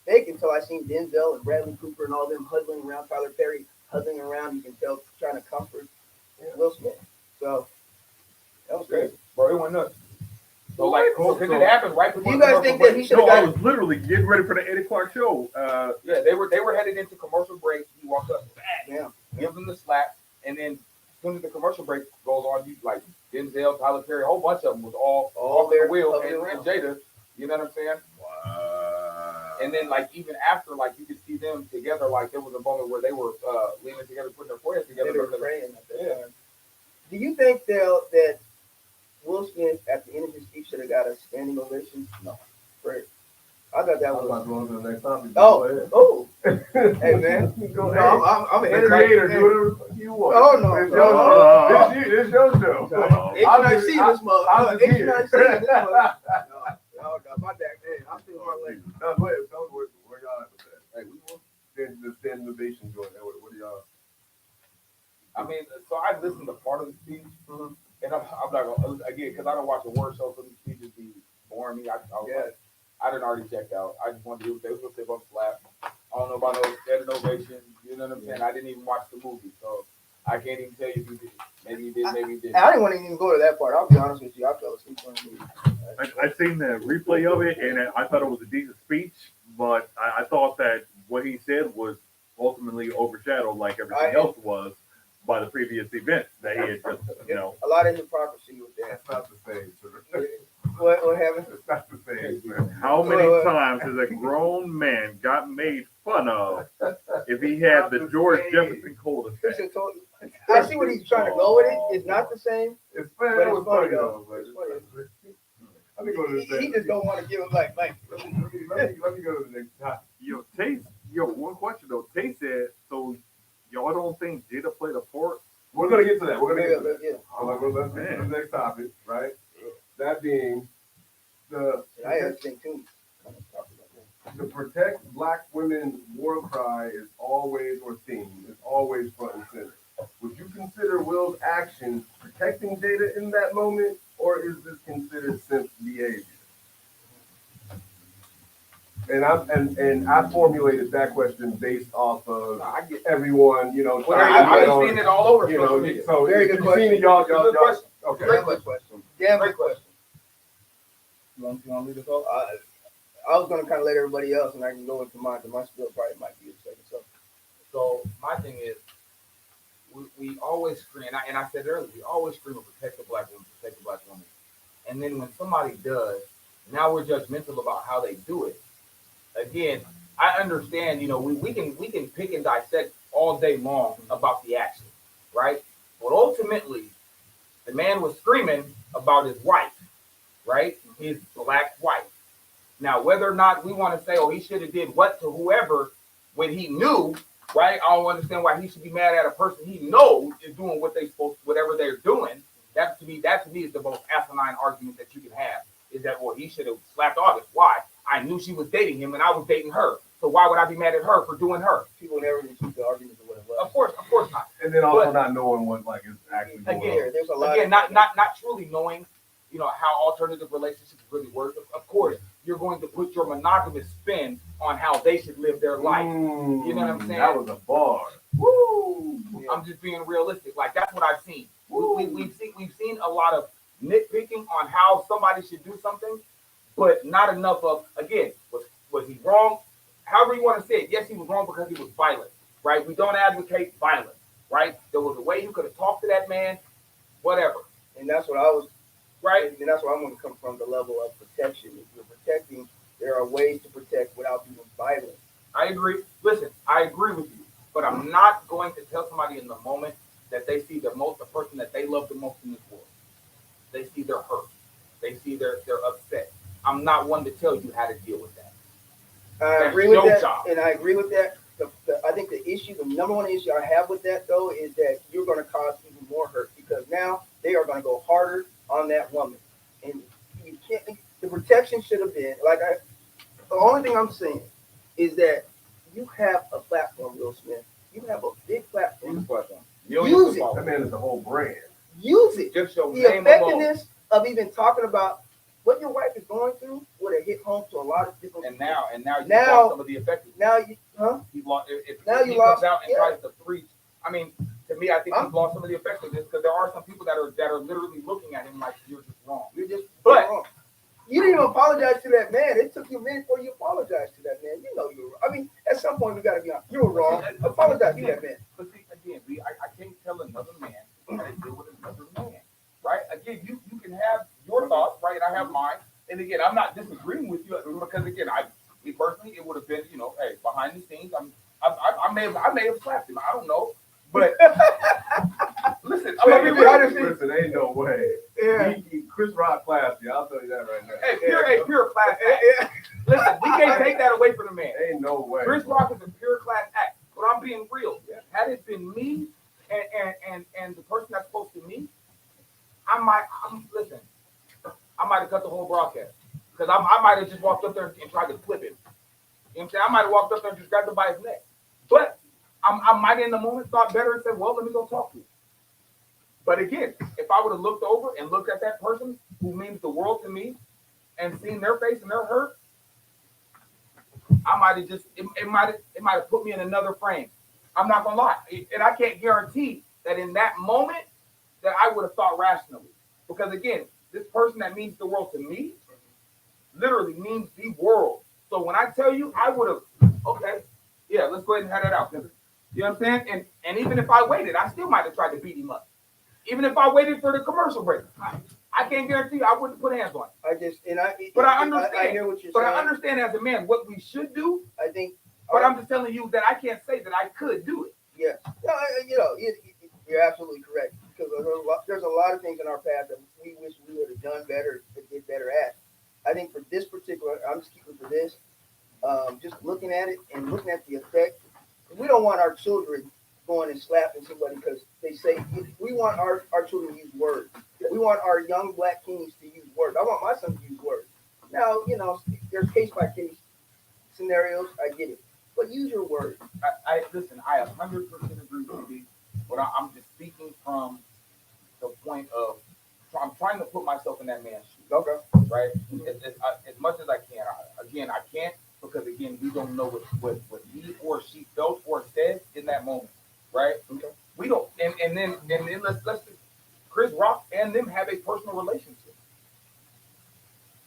fake until I seen Denzel and Bradley Cooper and all them huddling around, Tyler Perry huddling around. You can tell trying to comfort Will Smith. So that was crazy. Bro, it went nuts. So like, because it happened right before. Do you guys think that he should No, have I got? was literally getting ready for the 8:00 show. Yeah, they were headed into commercial break. He walked up, bang, Yeah. gives them the slap, and then as soon as the commercial break goes on, you like Denzel, Tyler Perry, a whole bunch of them was all there, there, Will hugging and around. Jada. You know what I'm saying? And then like even after, like you could see them together. Like there was a moment where they were leaning together, putting their foreheads together. They were praying at that time. Do you think that Will Smith at the end of his speech should have got a standing ovation? No. Prayer. I thought that I'm about was. to go on to the next topic. Oh, hey hey man. go No, ahead. I'm The ahead of creator, that. do whatever the fuck you want. Oh, no. It's No, your no, show. It's your show. H I see this mother. I'll just hear. H I see this mother. No, my dad. Hey, I'm still my leg. No, go ahead. Tell me where y'all at with that. Hey, we will. The standardization joint. What do y'all? I mean, so I listened to part of the speech, and I'm not gonna again because I don't watch award shows, so these speeches be boring me. I was like, I didn't already checked out. I just wanted to hear what they was gonna say about slap. I don't know about no standing ovation. You know what I'm saying? I didn't even watch the movie, so I can't even tell you if he Maybe you did, maybe you didn't. I didn't want to even go to that part. I'll be honest with you. I fell asleep on the movie. I seen the replay of it, and I thought it was a decent speech, but I thought that what he said was ultimately overshadowed, like everything else was, by the previous event that he had just, A lot of hypocrisy with that. That's not the same, sir. What happened? It's not the same, man. How many times has a grown man got made fun of if he had the George Jefferson cul-de-sac? Christian told you. I see what he's trying to go with it. It's not the same. It's But funny. it's funny though. It's It's funny. Let me go to the He just don't want to give him like. Let me go to the next topic. One question though. Tay said, so y'all don't think Jada played a part? We're gonna get to that. Yeah. Let's get to the next topic, right? That being I had to think too. the protect black women war cry is always, or theme, is always front and center. Would you consider Will's actions protecting Jada in that moment, or is this considered simp behavior? And I formulated that question based off of everyone, I've seen it all over. So Very good question. Seen it, y'all, Good question. okay. Damn good question. Damn good question. You want to leave this off? I was gonna kind of let everybody else, and I can go into mine. My spiel probably might be a second. So my thing is, we always scream, and I said earlier, we always scream, protect the black woman, protect the black woman. And then when somebody does, now we're judgmental about how they do it. Again, I understand, we can pick and dissect all day long about the action, right? But ultimately, the man was screaming about his wife, right? His black wife. Now, whether or not we want to say, oh, he should have did what to whoever when he knew, right? I don't understand why he should be mad at a person he knows is doing whatever they're doing. That to me is the most asinine argument that you can have. Is that, well, he should have slapped August. Why? I knew she was dating him and I was dating her. So why would I be mad at her for doing her? People never refute the arguments of what it was. Of course not. And then also not knowing what is actually going on. There's a lot. Again, not truly knowing, how alternative relationships really work. Of course, you're going to put your monogamous spin on how they should live their life. You know what I'm saying? That was a bar. Woo! Yeah. I'm just being realistic. Like that's what I've seen. We've seen a lot of nitpicking on how somebody should do something, but not enough of, again, was he wrong? However you want to say it. Yes, he was wrong because he was violent, right? We don't advocate violence, right? There was a way you could have talked to that man, whatever. And that's what I was, right? And that's where I'm going to come from, the level of protection. If you're protecting, there are ways to protect without being violent. I agree. Listen, I agree with you, but I'm not going to tell somebody in the moment that they see the person that they love the most in this world. They see they're hurt. They see they're upset. I'm not one to tell you how to deal with that. I That's agree with your that, job. and I agree with that. I think the number one issue I have with that, though, is that you're going to cause even more hurt because now they are going to go harder on that woman. And you can't, the protection should have been, the only thing I'm saying is that you have a platform, Will Smith. You have a big platform. Use it. That man is the whole brand. Use it. Just your The name effectiveness of even talking about what your wife is going through would have hit home to a lot of different And people. now you lost some of the effectiveness. Now you, huh? He lost. If Now he you comes lost- out and yeah. tries to preach, I mean, to me, I think he's lost some of the effectiveness because there are some people that are literally looking at him like you're just wrong. You're just But- wrong. You didn't even apologize to that man. It took you a minute before you apologized to that man. You know you were. I mean, at some point we got to be honest. You were wrong. Apologize to that man. But see, again, I can't tell another man how to deal with another man, right? Again, you can have your thoughts, right? I have mine. And again, I'm not disagreeing with you because again, me personally, it would have been, hey, behind the scenes, I may have slapped him. I don't know, but listen, I'm gonna be real. Listen, ain't no way. Yeah. Chris Rock classy. I'll tell you that right now. Hey, pure class act. Listen, we can't take that away from the man. Ain't no way. Chris Rock is a pure class act, but I'm being real. Had it been me and the person that's close to me, I might have cut the whole broadcast because I might have just walked up there and tried to flip him. You know what I'm saying? I might have walked up there and just grabbed him by his neck. But I might in the moment thought better and said, well, let me go talk to him. But again, if I would have looked over and looked at that person who means the world to me and seen their face and their hurt, I might have just, it might have put me in another frame. I'm not gonna lie. And I can't guarantee that in that moment, that I would have thought rationally. Because again, this person that means the world to me literally means the world. So when I tell you, I would have, okay, yeah, let's go ahead and have that out. You know what I'm saying? And even if I waited, I still might have tried to beat him up. Even if I waited for the commercial break, I can't guarantee you I wouldn't put hands on him. I understand. I hear what you're but saying. I understand as a man what we should do. I think. But I'm just telling you that I can't say that I could do it. Yeah. No, you're absolutely correct. Because there's a lot of things in our past that we wish we would have done better, did better at. I think for this particular, I'm just keeping for this. Just looking at it and looking at the effect, we don't want our children going and slapping somebody because they say we want our children to use words. We want our young black kings to use words. I want my son to use words. Now, there's case by case scenarios. I get it, but use your words. I listen. I 100% agree with you, but I'm just speaking from the point of I'm trying to put myself in that man's shoes. Okay. Right. As much as I can. I can't because again, we don't know what he or she felt or said in that moment. Right. Okay. We don't. And then let's Chris Rock and them have a personal relationship.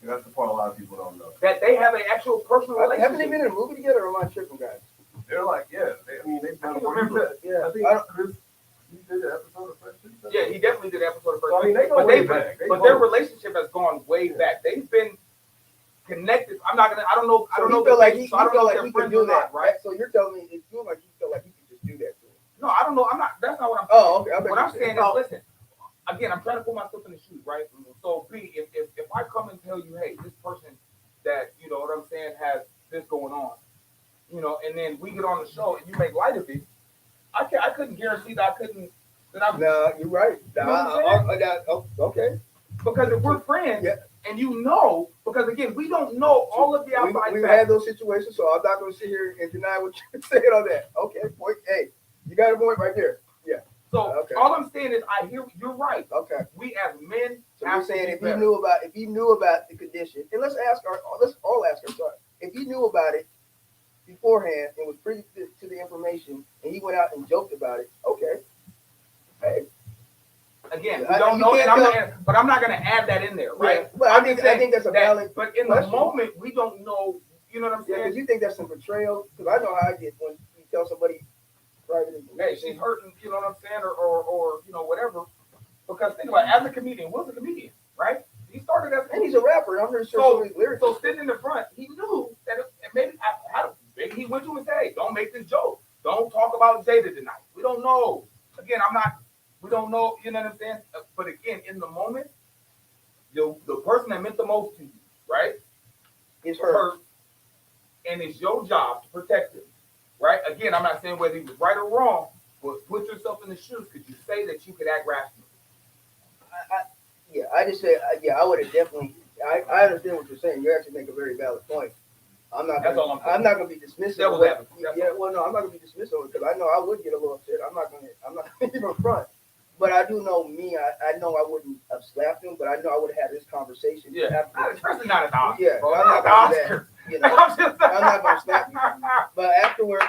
That's the part a lot of people don't know. That they have an actual personal relationship. Haven't they been in a movie together, or am I tripping, guys? They're like, yeah. They've done I remember. Yeah. I think Chris, he did an episode of Fresh Prince. Yeah, he definitely did an episode of First. So, I mean, they go but way back. But their relationship has gone way back. They've been connected. I don't know. So you feel like he could do that, right? So you're telling me it feels like you feel like he could just do that to him. No, I don't know. I'm not. That's not what I'm saying. Oh, okay. What I'm saying is, listen. Again, I'm trying to put myself in the shoes, right? So, B, if I come and tell you, hey, this person that you know what I'm saying has this going on, and then we get on the show and you make light of it, I couldn't guarantee that I couldn't. No, you're right. Okay. Because if we're friends, Yeah. and because again, we don't know all of the outside We've facts. had those situations, so I'm not going to sit here and deny what you're saying on that. Okay, point. Hey, you got a point right there. Yeah. So Okay. all I'm saying is, I hear you're right. Okay. We as men, So have you're saying to if be you better. knew about the condition, and let's all ask ourselves, if you knew about it beforehand and was privy to the information, and he went out and joked about it, okay. Hey. Again, we I- don't you know, can't but I'm not going to add that in there, right? Yeah, but I think that's a valid. But in question. the moment, we don't know. You know what I'm Yeah, saying? because you think that's some betrayal. Because I know how I get when you tell somebody private Hey, information. she's hurting. You know what I'm saying, or whatever. Because think about it, as a comedian, Will's a comedian, right? He started as And he's a rapper. I'm pretty sure So- some of his lyrics. So sitting in the front, he knew that maybe he went to him and said, "Hey, don't make this joke. Don't talk about Jada tonight." We don't know. Again, we don't know. You know what I'm saying? But again, in the moment, the person that meant the most to you, right, It's was hurt. hurt, and it's your job to protect him, right? Again, I'm not saying whether he was right or wrong, but put yourself in the shoes. Could you say that you could act rationally? I just said, I would have definitely. I understand what you're saying. You actually make a very valid point. I'm not. That's all I'm saying. I'm not going to be dismissive. Devil's of it. advocate, that's Yeah. Well, no, I'm not going to be dismissive of it because I know I would get a little upset. I'm not going to even front. But I do know me. I know I wouldn't have slapped him, but I know I would have had this conversation. Yeah, after. especially not at the Oscars. Yeah, bro. I'm not Not gonna the do Oscars. that. You know, I'm not going to slap you. But afterward,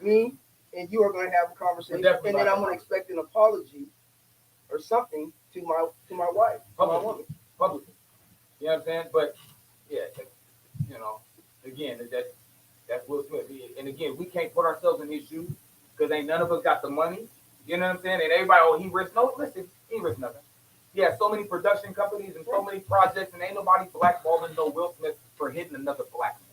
me and you are going to have a conversation, Definitely and then not. I'm going to expect an apology or something to my wife, to my woman. Publicly. You know what I'm saying? But yeah, again, that's Will Smith. And again, we can't put ourselves in his shoes because ain't none of us got the money. You know what I'm saying? And everybody, he risked listen, he risked nothing. He has so many production companies and so many projects, and ain't nobody blackballing no Will Smith for hitting another black man.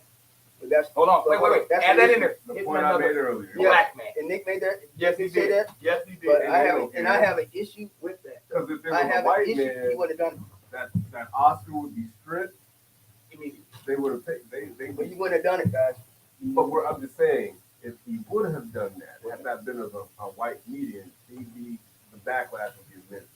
But that's Hold on, wait. That's Add the that in issue. there. The Hitting point I made another earlier. black man. And Nick made that. Yes, he say did. that. Yes, he did. But And I they have don't care. I have an issue with that. Because if there I was a have white an issue. He man, would have done, that Oscar would be stripped. Immediately. They would have paid. They but he wouldn't have done it, guys. But I'm just saying, if he would have done that, had not been as a white comedian, the backlash would be immense.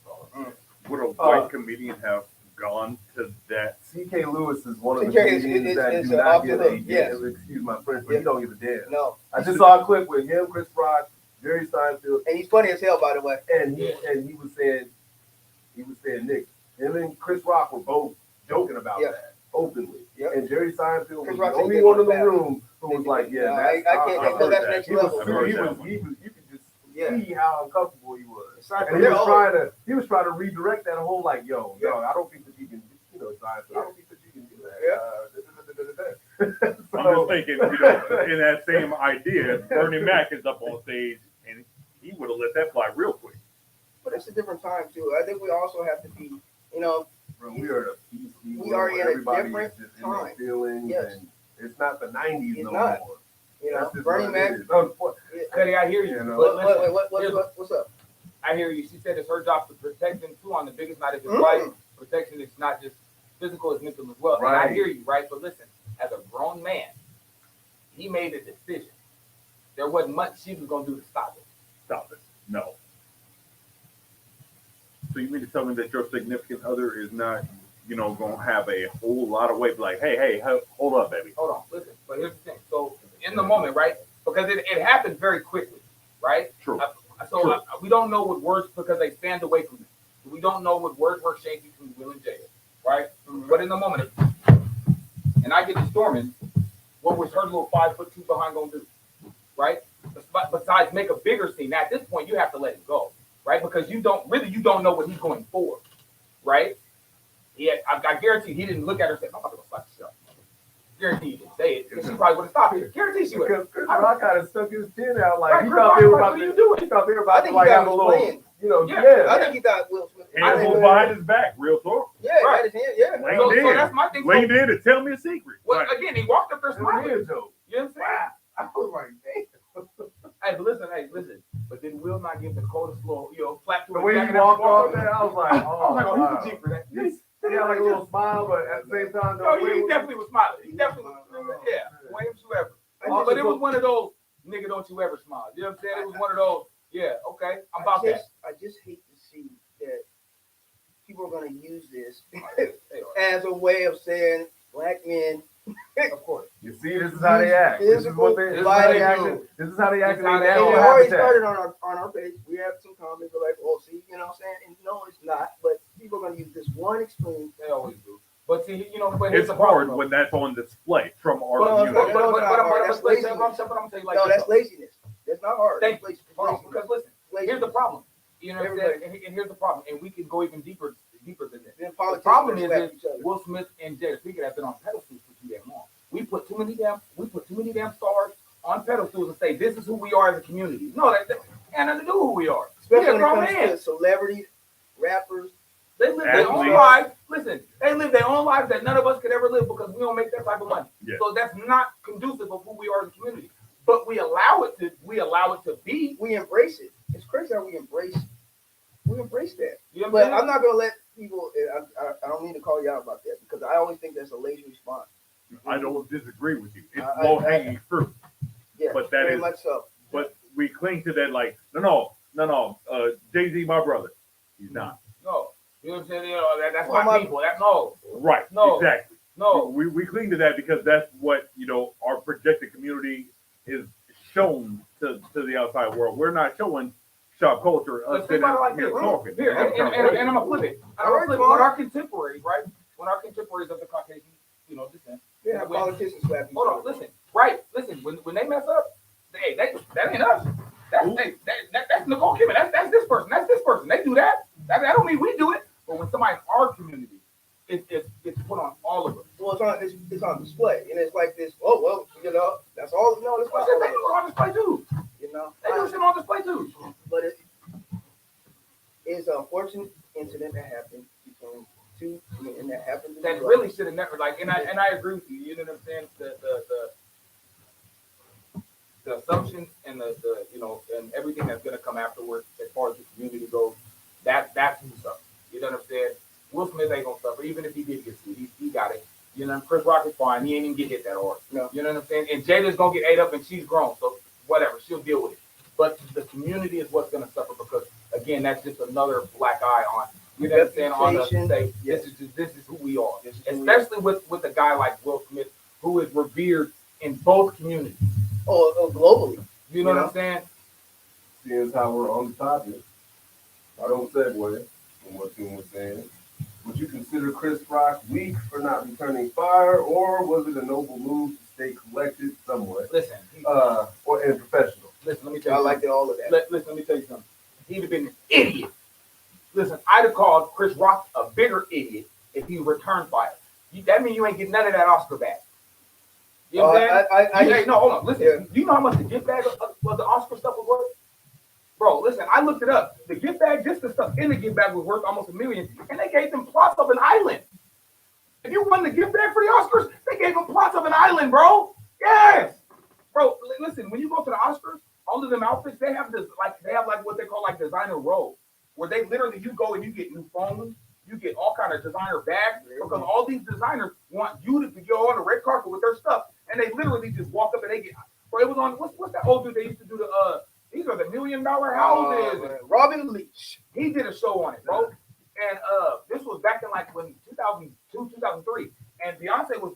Would a white comedian have gone to that? C.K. Lewis is one of the C.K. is- comedians that is do not off give the a hook, yes. damn. Excuse my French, but Yeah. he don't give a damn. No. I just saw a clip with him, Chris Rock, Jerry Seinfeld, And he's funny as hell, by the way. and he was saying, Nick, him and Chris Rock were both joking about Yeah. that openly. Yeah. And Jerry Seinfeld Chris was Rock the said only he one in didn't the want room who was like, yeah, No, that's I can't. I've heard That's that. next He was, level. I've heard he that was, one. you could just see how uncomfortable he was. Aside And from he that, was trying to redirect that whole like, yo, no, I don't think that you can, I don't think that you can do that. I'm just thinking, in that same idea, Bernie Mac is up on stage, and he would have let that fly real quick. but it's a different time too. I think we also have to be, Bro, we are a PC. We are in a Everybody different is just time. in their feelings, Yes. and it's not the '90s It's no not. more. Bernie Mac. Cuddy, I hear you. You know. But listen, What's up? I hear you. She said it's her job to protect him too on the biggest night of his Mm. life. Protection is not just physical, it's mental as well. And I Right. hear you, right? But listen, as a grown man, he made a decision. There wasn't much she was gonna do to stop it. Stop it. No. So you mean to tell me that your significant other is not, going to have a whole lot of weight? Like, hey, hold up, baby. Hold on, listen. But here's the thing. So in the moment, right? Because it happened very quickly, right? True. So we don't know what words because they stand away from it. We don't know what words were exchanged between Will and Jada, right? Mm-hmm. But in the moment, and I get to storming, what was her little 5'2" behind gonna do, right? Besides make a bigger scene. Now, at this point, you have to let it go, right? Because you don't know what he's going for, right? Yeah, I guarantee he didn't look at her and say, "I'm about to go slap the shit." Guarantee he didn't say it because she probably would have stopped it. Guarantee she would. Because Chris Rock kind of stuck his chin out like Right, he Chris thought they were Rock, about what are to. you doing? He thought they were I about to think like he have got a his little, plan. Yeah. I think he thought Will Smith. Hands moved behind his back, real talk. Yeah, Right. got his hand. Yeah. Leaned So in. that's my thing. Leaned in to tell me a secret. Well, Right. again, he walked up there It was smiling. his joke. You know what I'm saying? I was like, damn. Hey, listen. But then Will not give the coldest little, flap to The his way back he and walked after off there, I was like, I was like, oh, wow. he's a G for that. He had like a little smile, but at the same time, No, he definitely was smiling. He definitely was, yeah, whatsoever. But it was one of those, nigga, don't you ever smile. You know what I'm saying? It was one of those, yeah, okay, I'm about that. I just hate to see that people are going to use this Hey, as a way of saying black men. of course. You see, this is how they act. This is what they. This is how they act. This is how they act. This is how they And Oh, it act. already started on our page. We have some comments like, "Oh, see, you know what I'm saying?" And no, it's not. But people are going to use this one extreme. They always do. But see, but here's It's the hard problem. when that's on display from our Well, community. no, But not hard. I'm That's going to laziness. tell you like No, this, that's though. laziness. That's not hard. Thank That's Hold on, laziness. because listen, here's the problem. You know what I'm saying? And here's the problem. And we can go even deeper than this. Then The politicians problem slap is each other. Will Smith and Jada Speaker have been on pedestals for too damn long. We put too many damn stars on pedestals and say this is who we are as a community. No, that ain't nothing to do with who we are. Especially We when a it grown comes man. to celebrities, rappers. They live their own Athletes. lives. Listen, they live their own lives that none of us could ever live because we don't make that type of money. Yeah. So that's not conducive of who we are as a community. But we allow it to be. We embrace it. It's crazy how we embrace that. You know what But I'm I'm saying? not gonna let people. I don't need to call you out about that because I always think that's a lazy response. I don't disagree with you. It's I- low hanging fruit. Yeah, But that very is- much so. But we cling to that like, no. Jay-Z, my brother. He's not. No. You know what I'm saying? That's Well, my people. No. Right. No. Exactly. No. We cling to that because that's what, our projected community is shown to the outside world. We're not showing shop culture, us Let's think sitting about it like here this. talking. Here, and I'm gonna flip it. When our contemporaries, right? When our contemporaries of the Caucasian, descent. Yeah, when- politicians slap each Hold on, other. listen. Right, listen. When they mess up, hey, that ain't us. That's Nicole Kidman. That's this person. That's this person. They do that. That don't mean we do it. But when somebody in our community, it's put on all of us. Well, it's on display, and it's like this. Oh well, that's all. No, it's Well, not. shit, they do it on display too. They do shit on display too. But it's an unfortunate incident that happened between two men that happened. That really should have never and I agree with you. You know what I'm saying? The assumptions and the and everything that's gonna come afterwards as far as the community goes, that's who suffers. You know what I'm saying? Will Smith ain't gonna suffer, even if he did get sued. He got it. Chris Rock is fine. He ain't even get hit that hard. No. You know what I'm saying? And Jada's gonna get ate up and she's grown. So whatever, she'll deal with it. But the community is what's gonna suffer because again, that's just another black eye on what I'm saying, on us to say this is who we are. Especially with a guy like Will Smith, who is revered in both communities. Oh, globally. You know what I'm saying? Seeing how we're on the topic, I don't segue from what Tim was saying. Would you consider Chris Rock weak for not returning fire, or was it a noble move to stay collected somewhat? Listen, And professional. listen. Let me tell I you. liked it all of that. Listen, let me tell you something. he'd have been an idiot. Listen, I'd have called Chris Rock a bigger idiot if he returned fire. That means you ain't getting none of that Oscar back. You know what I'm saying? No, hold on. Listen, Yeah. do you know how much the gift bag of the Oscar stuff was worth? Bro, listen, I looked it up. The gift bag, just the stuff in the gift bag was worth almost $1 million, and they gave them plots of an island. If you won the gift bag for the Oscars, they gave them plots of an island, bro. Yes, bro. Listen, when you go to the Oscars, all of them outfits they have like what they call like designer robe, where they literally you go and you get new phones, you get all kind of designer bags because all these designers want you to go on the red carpet with their stuff, and they literally just walk up and they get. Bro, it was on what's that old dude they used to do the these are the $1 million houses. Robin Leach. He did a show on it, bro. And this was back in like when 2002, 2003. And Beyonce was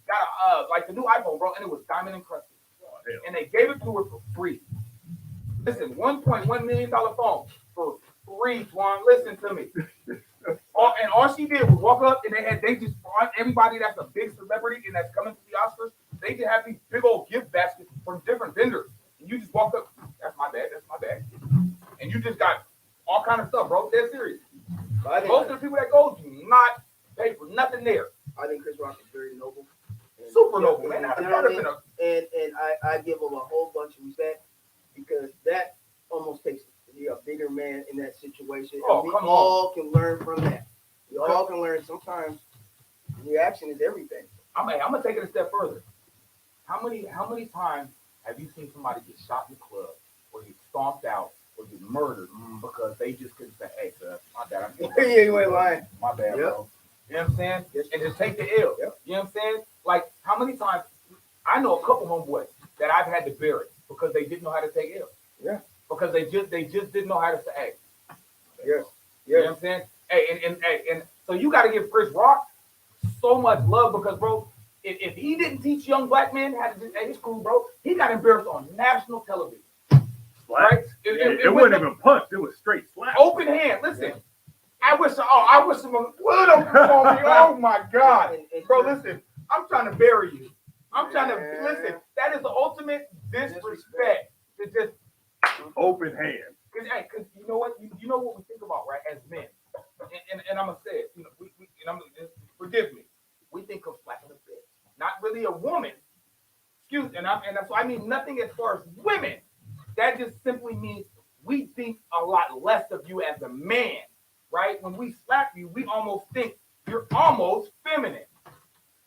got like the new iPhone, bro, and it was diamond encrusted. And they gave it to her for free. Listen, $1.1 million phone for free, Twan. Listen to me. And all she did was walk up and they just brought everybody that's a big celebrity and that's coming to the Oscars. They just have these big old gift baskets from different vendors. And you just walk up, that's my bag. And you just got all kind of stuff, bro. They're serious. Most of the people that go do not pay for nothing there. I think Chris Rock is very noble. Super noble, man. And I give him a whole bunch of respect because that almost takes a bigger man in that situation. Oh, we all can learn from that. We all can learn. Sometimes reaction is everything. I'm gonna take it a step further. How many times have you seen somebody get shot in the club or get stomped out or get murdered because they just couldn't say, "Hey, my bad, Yeah, you ain't lying. My bad, bro." You know what I'm saying? And just take the L. Yep. You know what I'm saying? Like, how many times I know a couple homeboys that I've had to bury because they didn't know how to take L. Yeah. Because they just didn't know how to say, "Hey." Yes. You know what I'm saying? Hey, and so you got to give Chris Rock so much love because, bro, if he didn't teach young black men how to do, hey, it's cool, bro. He got embarrassed on national television. Right? It wasn't even punched. It was straight slap. Open hand. Listen, I wish someone would have on me. Oh my God, bro. Listen, I'm trying to bury you. I'm trying to listen. That is the ultimate disrespect. It's just open hand. Because you know what? You know what we think about, right? As men, and I'm gonna say it. You know, forgive me. We think of slapping a bitch, not really a woman. And that's why I mean nothing as far as women. That just simply means we think a lot less of you as a man, right? When we slap you, we almost think you're almost feminine.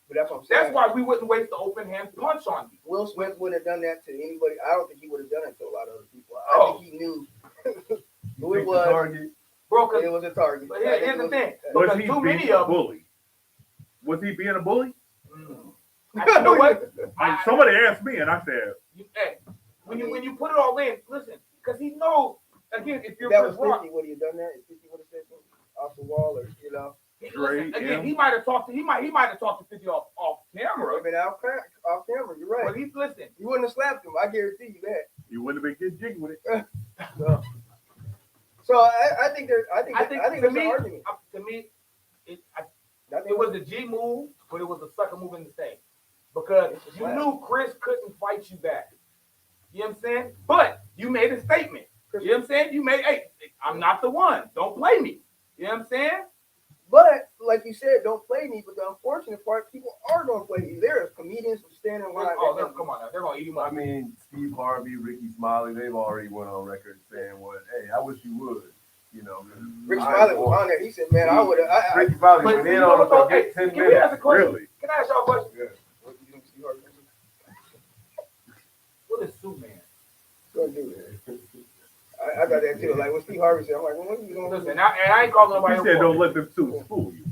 But that's what I'm saying. That's why we wouldn't waste the open hand punch on you. Will Smith wouldn't have done that to anybody. I don't think he would have done it to a lot of other people. I think he knew who it was. Target. Bro, it was a target. But here's the thing. Was Because he too being many a of them. bully? Was he being a bully? You know what? Somebody asked me, and I said, Hey, when you put it all in, listen, because he knows again if you're that Chris was 50, Rock, would he have done that? If 50 would have said something off the wall, or listen, again, he might have talked to 50 off camera. Been off camera. You're right. But he's listening. You wouldn't have slapped him. I guarantee you that. you wouldn't have been getting jiggy with it. So I think there's an argument. To me, it was a G move, but it was a sucker move in the same. Because you knew Chris couldn't fight you back. You know what I'm saying? But you made a statement. You know what I'm saying? You made, hey, I'm not the one. Don't play me. You know what I'm saying? But like you said, don't play me. But the unfortunate part, people are going to play you. There are comedians who stand in line. Come on now. They're going to eat him up. I mean, Steve Harvey, Ricky Smiley, they've already went on record saying, well, hey, I wish you would. You know, Ricky Smiley was on there. He said, man, I would have. Ricky Smiley went in on him for 10 minutes. Really? Can I ask y'all a question? Yeah. What do you think Steve Harvey did? What is Superman? Go do that. I got that too. Like when Steve Harvey said, I'm like, well, what are you going to do? Listen, I ain't calling nobody. He said, don't let them suits fool you.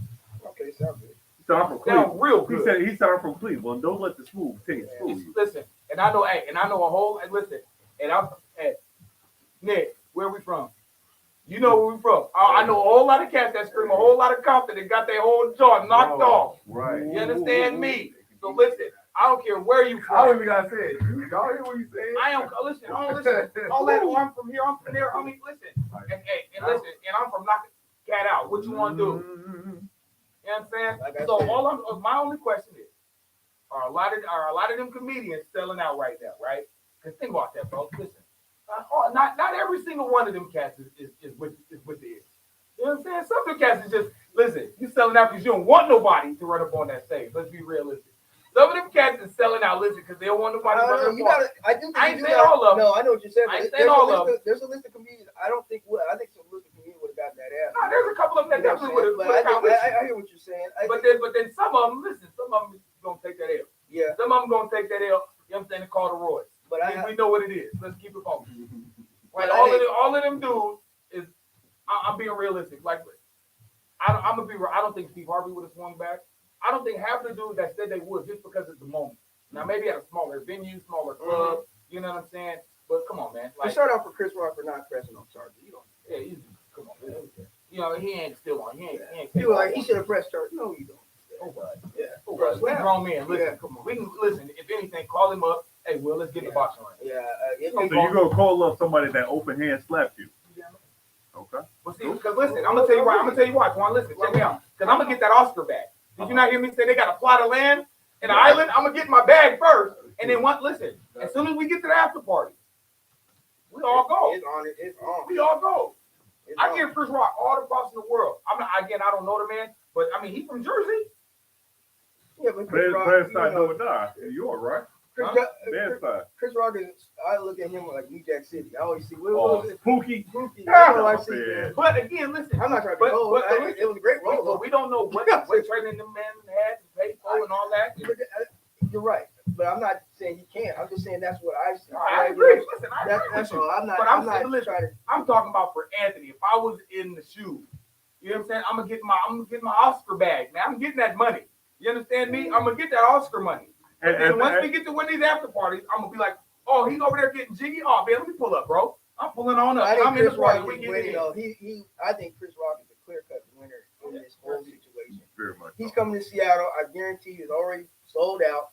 Okay, sounds good. He said, I'm from Sound Cleveland. real good. He said, I'm from Cleveland. Don't let the smooth taste fool you. Listen, and I know a whole, and listen, and I'm, Nick, where we from? You know where we from. I know a whole lot of cats that scream a whole lot of Compton and got their whole jaw knocked off. Right. You understand me? So listen, I don't care where you from. I don't even got to say it. Y'all hear what you saying? I don't listen. All that. Oh, I'm from here. I'm from there. I mean, listen. And listen. And I'm from knocking cat out. What you want to do? You know what I'm saying? Like so my only question is, are a lot of them comedians selling out right now? Right? Because think about that, bro. Listen, not every single one of them cats is with the is. You know what I'm saying? Some of them cats is just listen. You selling out because you don't want nobody to run up on that stage. Let's be realistic. Some of them cats is selling out, listen, because they don't want nobody to run up on. You gotta. I do. I ain't saying all of them. No, I know what you're saying. I ain't saying all of them. There's a list of comedians. I don't think. I think some list of comedians would have gotten that ass. No, there's a couple of them that definitely would have. I hear what you're saying. But then some of them, listen, some of them gonna take that L. Yeah. Some of them gonna take that L. You know what I'm saying? And call the Royce. But we know what it is. Let's keep it focused. Like all of them dudes is. I'm being realistic. Like, I'm gonna be. I don't think Steve Harvey would have swung back. I don't think half the dudes that said they would just because it's the moment. Now maybe at a smaller venue, smaller club. You know what I'm saying? But come on, man. Like, start off for Chris Rock for not pressing on charges. You don't. Yeah, come on, man. You know he ain't still on. He ain't he should have pressed charges. No, you don't. Oh God. Yeah. Oh God. We grown men. Listen, come on. We can listen. If anything, call him up. Hey, Will, let's get the boxing right. Yeah. So you gonna call up somebody that open hand slapped you? Okay. Well, see, because listen, I'm gonna tell you why. Come on, listen, check me out. Because I'm gonna get that Oscar back. Did you not hear me say they got a plot of land in the island? I'm gonna get my bag first, and then listen. As soon as we get to the after party, we all go. It's on. It's on. We all go. I give Chris Rock all the props in the world. I don't know the man, but I mean, he's from Jersey. Yeah, but Chris Rock, New York, right? Chris Rock is. I look at him like New Jack City. I always see. Pookie. But again, listen. I'm not trying to be cold. It was a great role. But we don't know what training the man had to pay for and all that. You're right, but I'm not saying he can't. I'm just saying that's what I see. I agree. Listen, I agree that's with you. all. I'm not trying to. I'm talking about for Anthony. If I was in the shoes, you know what I'm saying? I'm gonna get my Oscar bag, man. I'm getting that money. You understand me? I'm gonna get that Oscar money. And then once we get to one of these after parties, I'm gonna be like, oh, he's over there getting jiggy. Oh man, let me pull up, bro. I'm pulling on up. I'm in the party. I think Chris Rock is a clear-cut winner in this whole situation. Very much. He's coming to Seattle. I guarantee he's already sold out.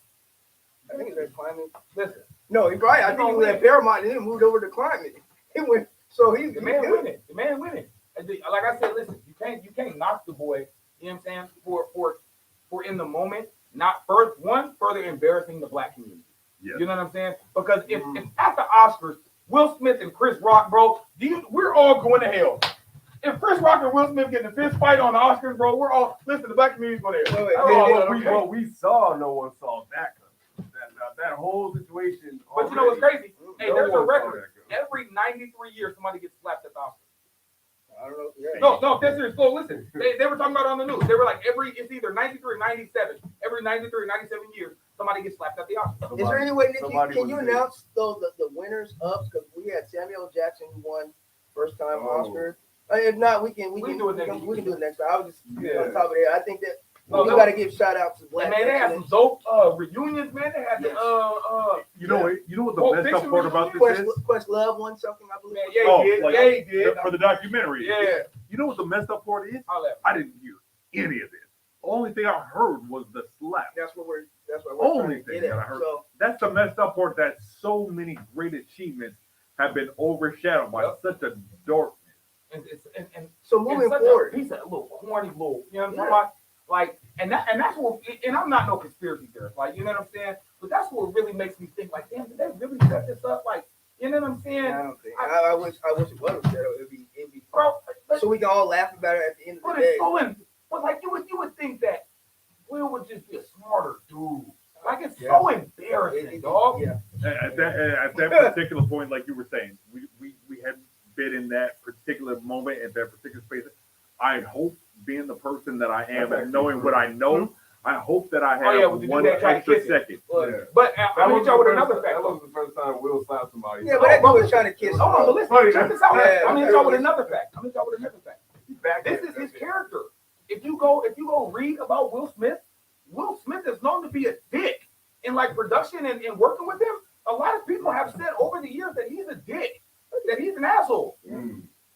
I think he's at Climate. Listen. No, he's right. I think he was at Paramount and then moved over to Climate. He went. So he's the man winning. The man winning. And like I said, listen, you can't knock the boy. You know what I'm saying? For in the moment, not further embarrassing the black community. Yes. You know what I'm saying? Because if at the Oscars, Will Smith and Chris Rock, bro, we're all going to hell. If Chris Rock and Will Smith get in a fist fight on the Oscars, bro, we're all the black community's going to hell. What we saw, no one saw that. That whole situation. But you know what's crazy? Hey, there's a record. Every 93 years, somebody gets slapped at the Oscars. I don't know. Yeah. No, that's serious. So listen, they were talking about it on the news. They were like, it's either 93 or 97. Every 93 or 97 years, somebody gets slapped at the Oscars. Is there any way, Nick, can you announce though the winners up? Because we had Samuel Jackson who won first time Oscar. If not, we can do it next time. I was just on top of it. I think that we got to give shout outs to black. Man, they had some dope reunions, man. They had you know what the messed up part about this is? Questlove won something, I believe. Yeah, he did. For the documentary. Yeah. You know what the messed up part is? I didn't hear any of this. The only thing I heard was the slap. That's what we're only thing that I heard. So, that's the messed up part, that so many great achievements have been overshadowed by such a darkness. And so moving forward, he's a little corny little, you know what I'm talking about? Like, and that's what, and I'm not no conspiracy theorist, like, you know what I'm saying? But that's what really makes me think, like, damn, did they really set this up? Like, you know what I'm saying? I don't think. I wish it was set up. It'd be bro, so we can all laugh about it at the end of the day. But like you would think that Will would just be a smarter dude. Like, it's so embarrassing, dog. Yeah. At that particular point, like you were saying, we had been in that particular moment at that particular space. I hope, being the person that I am and knowing what I know, I hope that I have one extra second. But I'm gonna y'all with another fact. That was the first time Will slapped somebody. Yeah, but that dude was trying to kiss. Hold on, but listen, check this out. I'm gonna y'all with another fact. This is his character. If you go read about Will Smith is known to be a dick in like production and working with him. A lot of people have said over the years that he's a dick, that he's an asshole.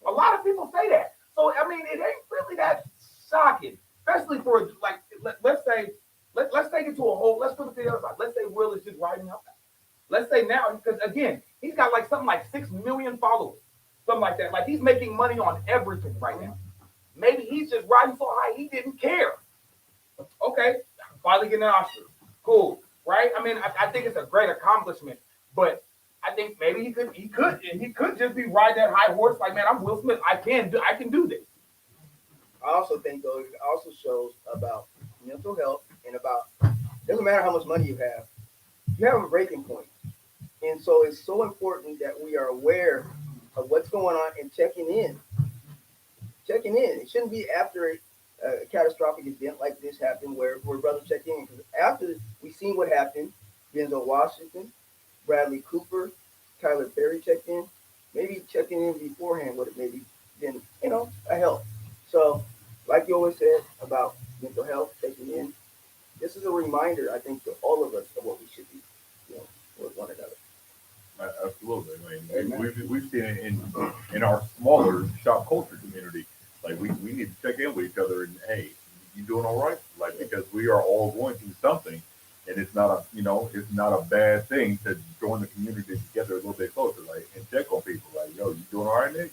A lot of people say that. So I mean, it ain't really that shocking, especially for like let's take it to a whole. Let's put it to the other side. Let's say Will is just riding out. Let's say now, because again, he's got like something like 6 million followers, something like that. Like, he's making money on everything right now. Maybe he's just riding so high he didn't care. Okay, finally getting an Oscar. Cool, right? I mean, I think it's a great accomplishment, but think maybe he could just be riding that high horse. Like, man, I'm Will Smith. I can do this. I also think though it also shows about mental health and about doesn't matter how much money you have a breaking point. And so it's so important that we are aware of what's going on and checking in. Checking in. It shouldn't be after a catastrophic event like this happened where brother check in. Because after we seen what happened, Denzel Washington, Bradley Cooper, Tyler Perry checked in. Maybe checking in beforehand would have maybe been, a help. So, like you always said about mental health, checking in, this is a reminder, I think, to all of us of what we should be, with one another. Absolutely. I mean, we've seen it in our smaller shop culture community. Like we need to check in with each other and hey, you doing all right? Like because we are all going through something, and it's not a bad thing to join the community together a little bit closer, like and check on people. Like yo, you doing all right, Nick?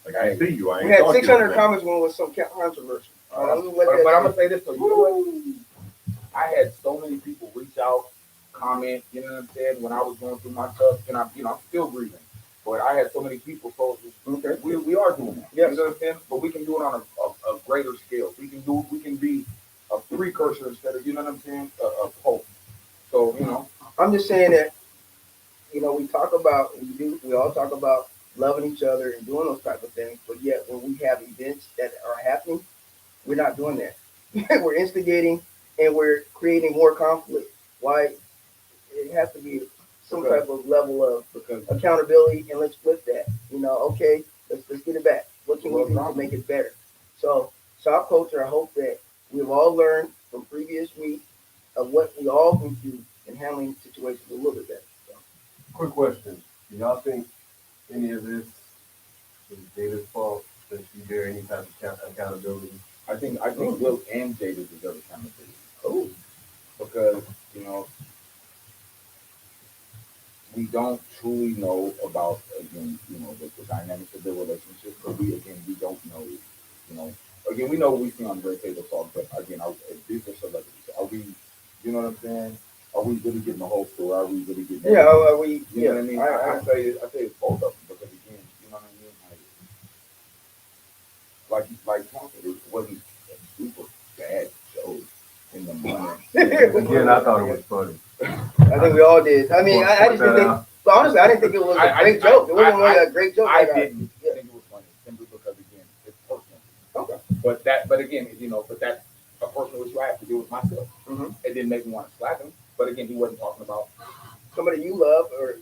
Like I see you. I ain't We had talking to 600 you. comments when it was some controversy. But I'm gonna say this to you. You know what? I had so many people reach out, comment. You know what I'm saying? When I was going through my stuff, and I'm still grieving. But I had so many people told me, okay, we are doing that. Yes. You know what I'm saying? But we can do it on a greater scale. We can be a precursor instead of, you know what I'm saying, of hope. So, I'm just saying that, we all talk about loving each other and doing those type of things, but yet when we have events that are happening, we're not doing that. We're instigating and we're creating more conflict. Why? It has to be some type of level of accountability, and let's flip that. Okay, let's get it back. What can we do to make it better? So, shop culture. I hope that we've all learned from previous week of what we all can do in handling situations a little bit better. So. Quick question: do y'all think any of this is Jada's fault? Does she bear any type of accountability? I think Will and Jada deserve accountability. Oh, because we don't truly know about the dynamics of their relationship. But we don't know. Again, we know what we see on the Red Table Talk, but again, these are celebrities. Are we? You know what I'm saying? Are we really getting the whole story? Are we really getting? Yeah. Are we? You know what I mean? I say it's both of them because again, you know what I mean? Like talking, it wasn't a super bad show in the moment. Again, I thought it was funny. I think we all did. I mean, I just didn't think. But honestly, I didn't think it was a great joke. It wasn't really a great joke. I didn't think it was funny simply because again, it's personal. Okay. But again, that's a personal issue I have to deal with myself. Mm-hmm. It didn't make me want to slap him. But again, he wasn't talking about somebody you love, or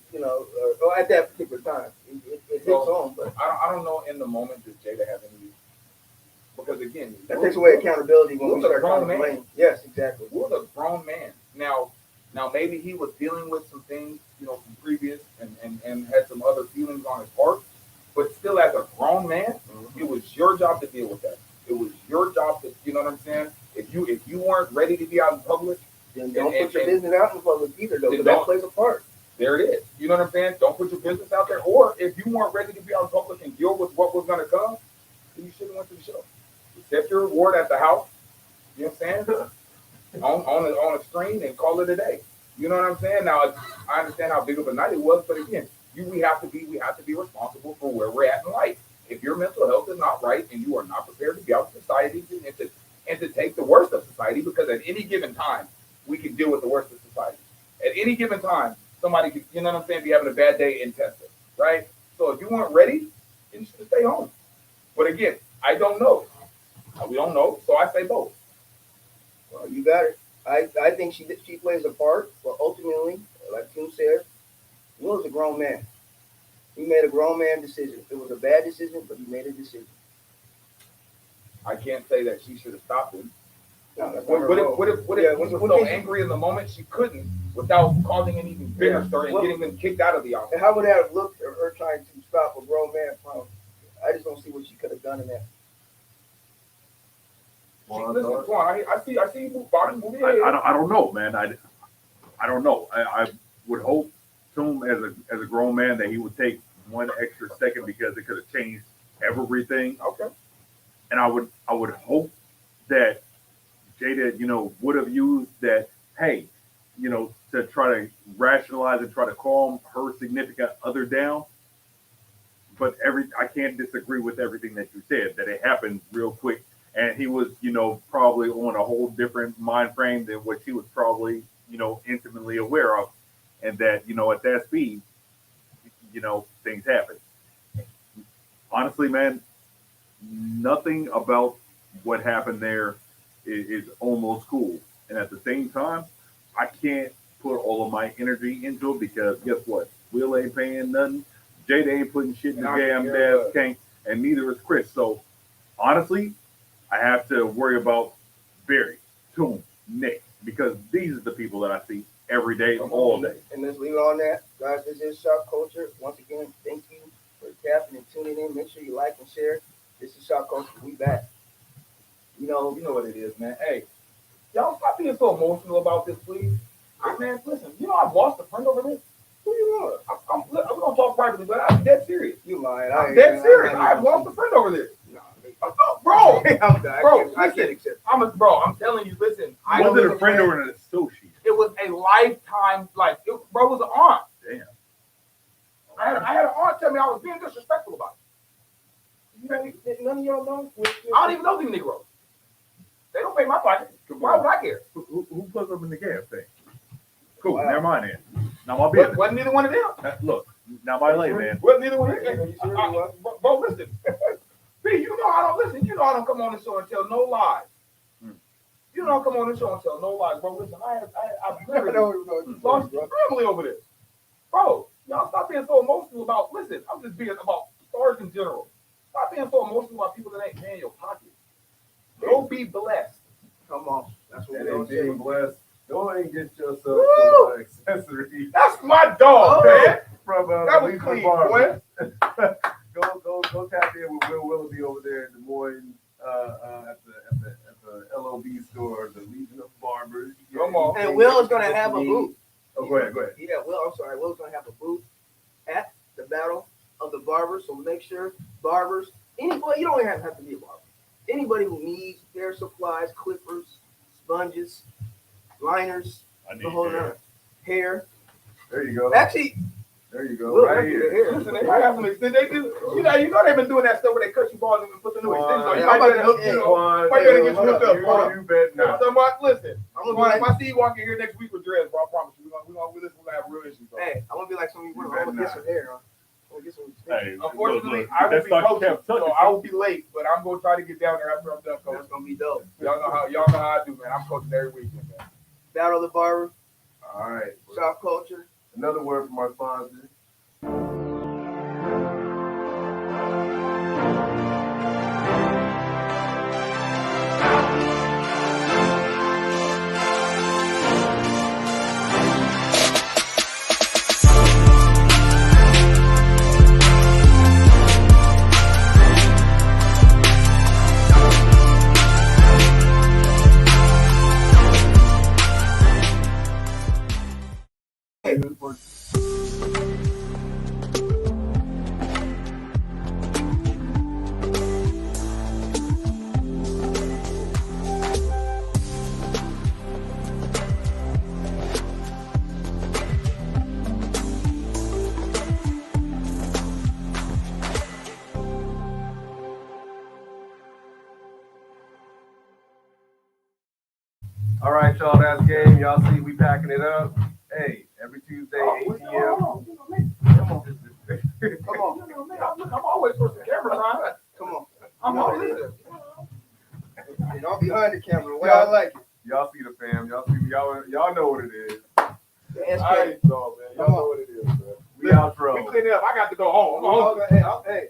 at that particular time. It hits home. But I don't know in the moment does Jada have any. Because again, that takes away accountability when we start trying to blame. Yes, exactly. Will's a grown man. Now maybe he was dealing with some things, from previous and had some other feelings on his part. But still, as a grown man, it was your job to deal with that. It was your job to, you know what I'm saying? If you weren't ready to be out in public, then don't put your business out in public either, though, because that plays a part. There it is. You know what I'm saying? Don't put your business out there. Or if you weren't ready to be out in public and deal with what was going to come, then you shouldn't have went to the show. Accept your reward at the house. You know what I'm saying? on a screen and call it a day. You know what I'm saying? Now I understand how big of a night it was, but again, we have to be responsible for where we're at in life. If your mental health is not right and you are not prepared to be out in society and to take the worst of society, because at any given time we can deal with the worst of society. At any given time, somebody could, you know what I'm saying, be having a bad day and test it, right? So if you weren't ready, then you should stay home. But again, I don't know. We don't know, so I say both. Well, you got it. I think she plays a part, but ultimately, like Tim said, Will is a grown man. He made a grown man decision. It was a bad decision, but he made a decision. I can't say that she should have stopped him. No, what if he was so angry in the moment she couldn't without causing an even bigger story and getting them kicked out of the office? And how would that have looked at her trying to stop a grown man from? I just don't see what she could have done in that. Listen, Swan, I see you moving ahead. I don't know, man. I don't know. I would hope to him as a grown man that he would take one extra second because it could have changed everything. Okay. And I would hope that Jada, would have used that, hey, to try to rationalize and try to calm her significant other down. But I can't disagree with everything that you said, that it happened real quick. And he was, probably on a whole different mind frame than what she was probably, intimately aware of. And that, at that speed, things happen. Honestly, man, nothing about what happened there is almost cool. And at the same time, I can't put all of my energy into it because guess what? Will ain't paying nothing. Jada ain't putting shit in the damn dad's tank, and neither is Chris. So honestly, I have to worry about Barry, Toon, Nick, because these are the people that I see every day, all day. And let's leave it on that. Guys, this is Shop Culture. Once again, thank you for tapping and tuning in. Make sure you like and share. This is Shop Culture. We back. You know what it is, man. Hey, y'all stop being so emotional about this, please. Man, listen, I've lost a friend over this. Who you want? I'm gonna talk privately, but I'm dead serious. You lying. I'm dead serious. I've lost a friend over this. Bro, I'm done. bro, I can't accept it. I'm telling you, listen. Was it a friend or an associate? It was a lifetime, bro, it was an aunt. Damn. I had an aunt tell me I was being disrespectful about it. None of y'all know? I don't even know these Negroes. They don't pay my pocket. Why would I care? Who plugs up in the gas tank? Cool, Wow. never mind then. Now my business. Wasn't neither one of them. Look, now my lane, man. Wasn't neither one of them. You sure it was? Bro, listen. B, I don't listen. I don't come on the show and tell no lies. You don't come on the show and tell no lies, bro. Listen, I've literally lost family over this. Bro, y'all stop being so emotional about, listen, I'm just being about stars in general. Stop being so emotional about people that ain't paying your pocket. Go be blessed. Come on. That's what And we're then going to say. being blessed, go and get yourself Woo! some accessories That's my dog, man. from That was Lethal clean, Barber. boy. Go tap in with Will Willoughby over there in Des Moines at the LOB store, the Legion of Barbers. Come on. And Will is going to have a booth. Oh, go ahead. Yeah, I'm sorry. Will's going to have a booth at the Battle of the Barbers. So make sure barbers, anybody, you don't even have to be a barber. Anybody who needs hair supplies, clippers, sponges, liners, the whole hair. There you go. Actually, There you go. Will, Right right here. here. Listen, they might have some extend. They do. You know they've been doing that stuff where they cut you balls and put the new extensions on. You might better hook, might better get you hooked up. Hold up. You bet not. So listen, I'm gonna if I see you walking here next week with dreads, bro, I promise you, we're gonna have real issues. Bro. hey, I'm gonna be like some of you. I'm gonna get some hair. I'm gonna get some. Hey, Unfortunately, look, I will that's be not coaching, kept so touching. I will be late, but I'm gonna try to get down there after I'm done coaching. That's gonna be dope. Y'all know how I do, man. I'm coaching every weekend, man. Battle of the Barber, All right. Shop Culture. Another word from our sponsor. All right, y'all, that's game. Y'all see we packing it up. Hey, every Tuesday, 8 p.m. Come on. I'm always for the camera time. Come on. I'm always. And I'm behind the camera. Well, I like it. Y'all see the fam. Y'all see me. Y'all know what it is. The All SK. right, so, man. Y'all know what it is, man. We out We for clean it up. I got to go home. I'm home. Hey,